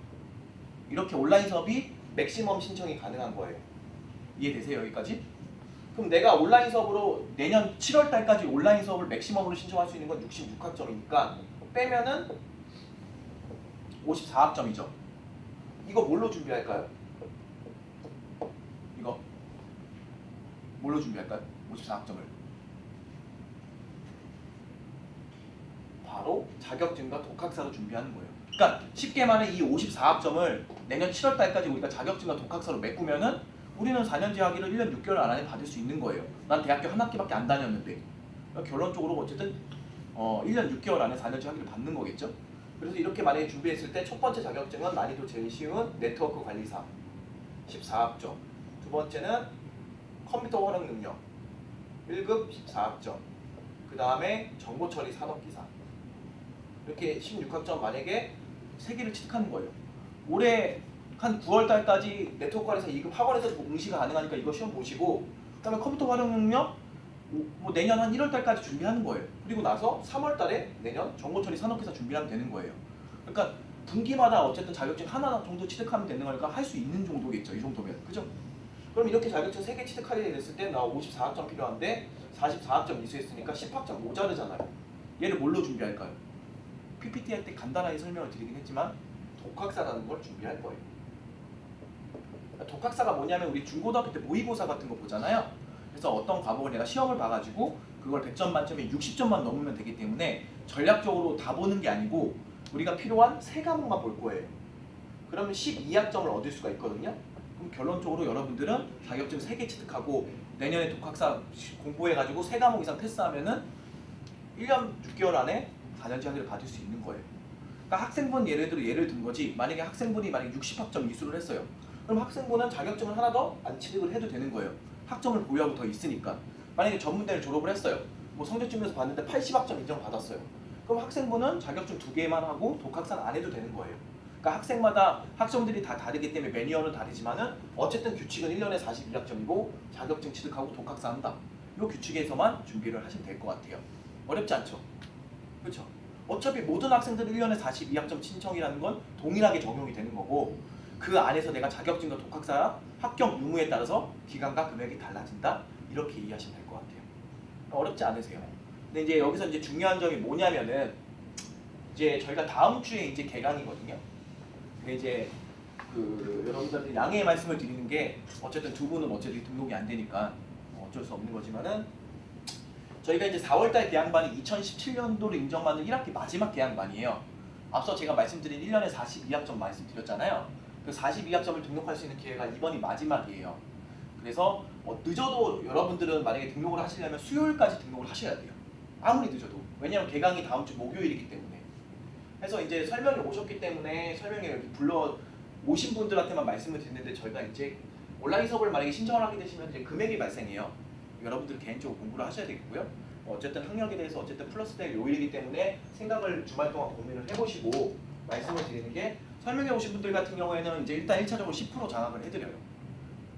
이렇게 온라인 수업이 맥시멈 신청이 가능한 거예요. 이해되세요? 여기까지? 그럼 내가 온라인 수업으로 내년 7월 달까지 온라인 수업을 맥시멈으로 신청할 수 있는 건 66학점이니까 빼면은 54학점이죠. 이거 뭘로 준비할까요? 이거 뭘로 준비할까요? 54학점을 바로 자격증과 독학사로 준비하는 거예요. 그러니까 쉽게 말해 이 54학점을 내년 7월 달까지 우리가 자격증과 독학사로 메꾸면은 우리는 4년제 학위를 1년 6개월 안에 받을 수 있는 거예요. 난 대학교 한 학기밖에 안 다녔는데. 그러니까 결론적으로 어쨌든 1년 6개월 안에 4년제 학위를 받는 거겠죠. 그래서 이렇게 만약에 준비했을 때 첫 번째 자격증은 난이도 제일 쉬운 네트워크 관리사 14학점. 두 번째는 컴퓨터 활용 능력 1급 14학점. 그 다음에 정보처리 산업기사. 이렇게 16학점 만약에 3개를 취득하는 거예요. 올해 한 9월 달까지 네트워크 관리사 2급 학원에서 응시가 가능하니까 이거 시험 보시고, 그 다음에 컴퓨터 활용 능력 뭐 내년 한 1월 달까지 준비하는 거예요. 그리고 나서 3월 달에 내년 정보처리 산업기사 준비하면 되는 거예요. 그러니까 분기마다 어쨌든 자격증 하나 정도 취득하면 되는 거니까 할 수 있는 정도겠죠. 이 정도면. 그죠? 그럼 이렇게 자격증 3개 취득하게 됐을 때 나 54학점 필요한데 44학점 이수했으니까 10학점 모자르잖아요. 얘를 뭘로 준비할까요? PPT 할 때 간단하게 설명을 드리긴 했지만 독학사라는 걸 준비할 거예요. 독학사가 뭐냐면 우리 중고등학교 때 모의고사 같은 거 보잖아요. 그래서 어떤 과목을 내가 시험을 봐가지고 그걸 100점 만점에 60점만 넘으면 되기 때문에 전략적으로 다 보는 게 아니고 우리가 필요한 3과목만 볼 거예요. 그러면 12학점을 얻을 수가 있거든요. 그럼 결론적으로 여러분들은 자격증 3개 취득하고 내년에 독학사 공부해가지고 3과목 이상 패스하면은 1년 6개월 안에 4년제 학위를 받을 수 있는 거예요. 그러니까 학생분 예를 든 거지. 만약에 학생분이 만약에 60학점 이수를 했어요. 그럼 학생분은 자격증을 하나 더 안 취득을 해도 되는 거예요. 학점을 보유하고 더 있으니까. 만약에 전문대를 졸업을 했어요. 뭐 성적증명서 봤는데 80학점 인정받았어요. 그럼 학생분은 자격증 2개만 하고 독학사는 안 해도 되는 거예요. 그러니까 학생마다 학점들이 다 다르기 때문에 매뉴얼은 다르지만은 어쨌든 규칙은 1년에 42학점이고 자격증 취득하고 독학사 한다. 이 규칙에서만 준비를 하시면 될 것 같아요. 어렵지 않죠? 그렇죠? 어차피 모든 학생들은 1년에 42학점 신청이라는 건 동일하게 적용이 되는 거고 그 안에서 내가 자격증과 독학사 합격 유무에 따라서 기간과 금액이 달라진다. 이렇게 이해하시면 될 것 같아요. 어렵지 않으세요. 근데 이제 여기서 이제 중요한 점이 뭐냐면은 이제 저희가 다음 주에 이제 개강이거든요. 근데 이제 여러분들한테 양해의 말씀을 드리는 게 어쨌든 두 분은 어쨌든 등록이 안 되니까 어쩔 수 없는 거지만은 저희가 이제 4월달 개강반이 2017년도로 인정받는 1학기 마지막 개강반이에요. 앞서 제가 말씀드린 1년에 42학점 말씀드렸잖아요. 그 42학점을 등록할 수 있는 기회가 이번이 마지막이에요. 그래서 늦어도 여러분들은 만약에 등록을 하시려면 수요일까지 등록을 하셔야 돼요. 아무리 늦어도. 왜냐하면 개강이 다음 주 목요일이기 때문에. 그래서 이제 설명이 오셨기 때문에 설명에 여기 불러 오신 분들한테만 말씀을 드리는데 저희가 이제 온라인 수업을 만약에 신청을 하게 되시면 이제 금액이 발생해요. 여러분들 개인적으로 공부를 하셔야 되겠고요. 어쨌든 학력에 대해서 어쨌든 플러스 될 요일이기 때문에 생각을 주말 동안 고민을 해보시고 말씀을 드리는 게 설명해 오신 분들 같은 경우에는 이제 일단 1차적으로 10% 장학을 해드려요.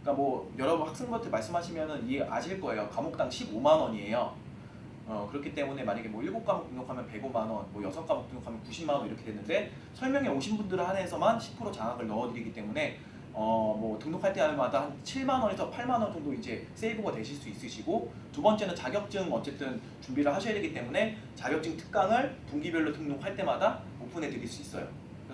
그러니까 뭐 여러분 학생분한테 말씀하시면은 이해 아실 거예요. 과목당 15만 원이에요. 그렇기 때문에 만약에 뭐 7과목 등록하면 105만 원, 뭐 6과목 등록하면 90만 원 이렇게 되는데 설명해 오신 분들을 한해서만 10% 장학을 넣어드리기 때문에 뭐 등록할 때마다 한 7만 원에서 8만 원 정도 이제 세이브가 되실 수 있으시고 두 번째는 자격증 어쨌든 준비를 하셔야 되기 때문에 자격증 특강을 분기별로 등록할 때마다 오픈해 드릴 수 있어요.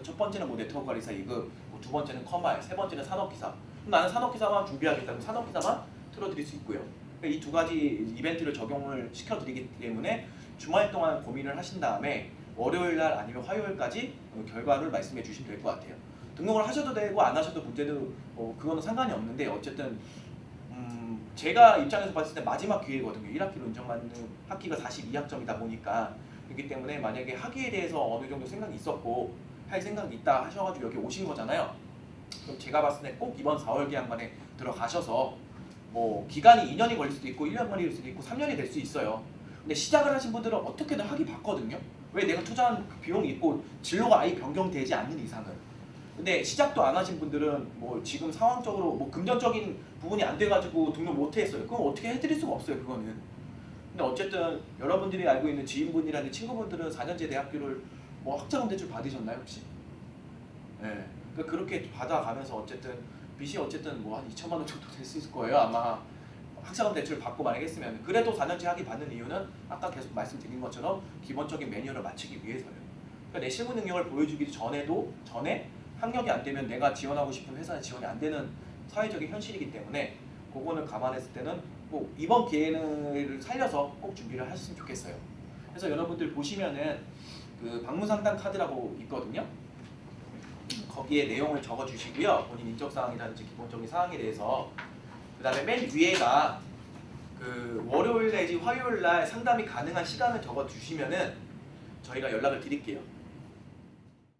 첫 번째는 뭐 네트워크 관리사 2급, 두 번째는 커말, 세 번째는 산업기사. 나는 산업기사만 준비하겠다면 산업기사만 틀어드릴 수 있고요. 이 두 가지 이벤트를 적용을 시켜드리기 때문에 주말 동안 고민을 하신 다음에 월요일날 아니면 화요일까지 결과를 말씀해 주시면 될 것 같아요. 등록을 하셔도 되고 안 하셔도 문제는 그거는 상관이 없는데 어쨌든 제가 입장에서 봤을 때 마지막 기회거든요. 1학기로 인정받는 학기가 42학점이다 보니까 그렇기 때문에 만약에 학위에 대해서 어느 정도 생각이 있었고 할 생각이 있다 하셔가지고 여기 오신 거잖아요. 그럼 제가 봤을 때 꼭 이번 4월 개강반에 들어가셔서 뭐 기간이 2년이 걸릴 수도 있고 1년 걸릴 수도 있고 3년이 될 수 있어요. 근데 시작을 하신 분들은 어떻게든 학위 받거든요. 왜 내가 투자한 그 비용이 있고 진로가 아예 변경되지 않는 이상은. 근데 시작도 안 하신 분들은 뭐 지금 상황적으로 뭐 금전적인 부분이 안 돼가지고 등록 못 했어요. 그럼 어떻게 해드릴 수가 없어요. 그거는. 근데 어쨌든 여러분들이 알고 있는 지인분이라든지 친구분들은 4년제 대학교를 뭐 학자금 대출 받으셨나요 혹시? 네. 그러니까 그렇게 받아가면서 어쨌든 빚이 어쨌든 뭐 한 2천만 원 정도 될 수 있을 거예요. 아마 학자금 대출 받고 만약 했으면. 그래도 4년제 학위 받는 이유는 아까 계속 말씀드린 것처럼 기본적인 매뉴얼을 맞추기 위해서요. 그러니까 내 실무 능력을 보여주기 전에 학력이 안 되면 내가 지원하고 싶은 회사는 지원이 안 되는 사회적인 현실이기 때문에 그거는 감안했을 때는 꼭 이번 기회를 살려서 꼭 준비를 하셨으면 좋겠어요. 그래서 여러분들 보시면은 그 방문 상담 카드라고 있거든요. 거기에 내용을 적어주시고요. 본인 인적 사항이라든지 기본적인 사항에 대해서. 그다음에 맨 위에가 그 월요일 내지 화요일 날 상담이 가능한 시간을 적어주시면은 저희가 연락을 드릴게요.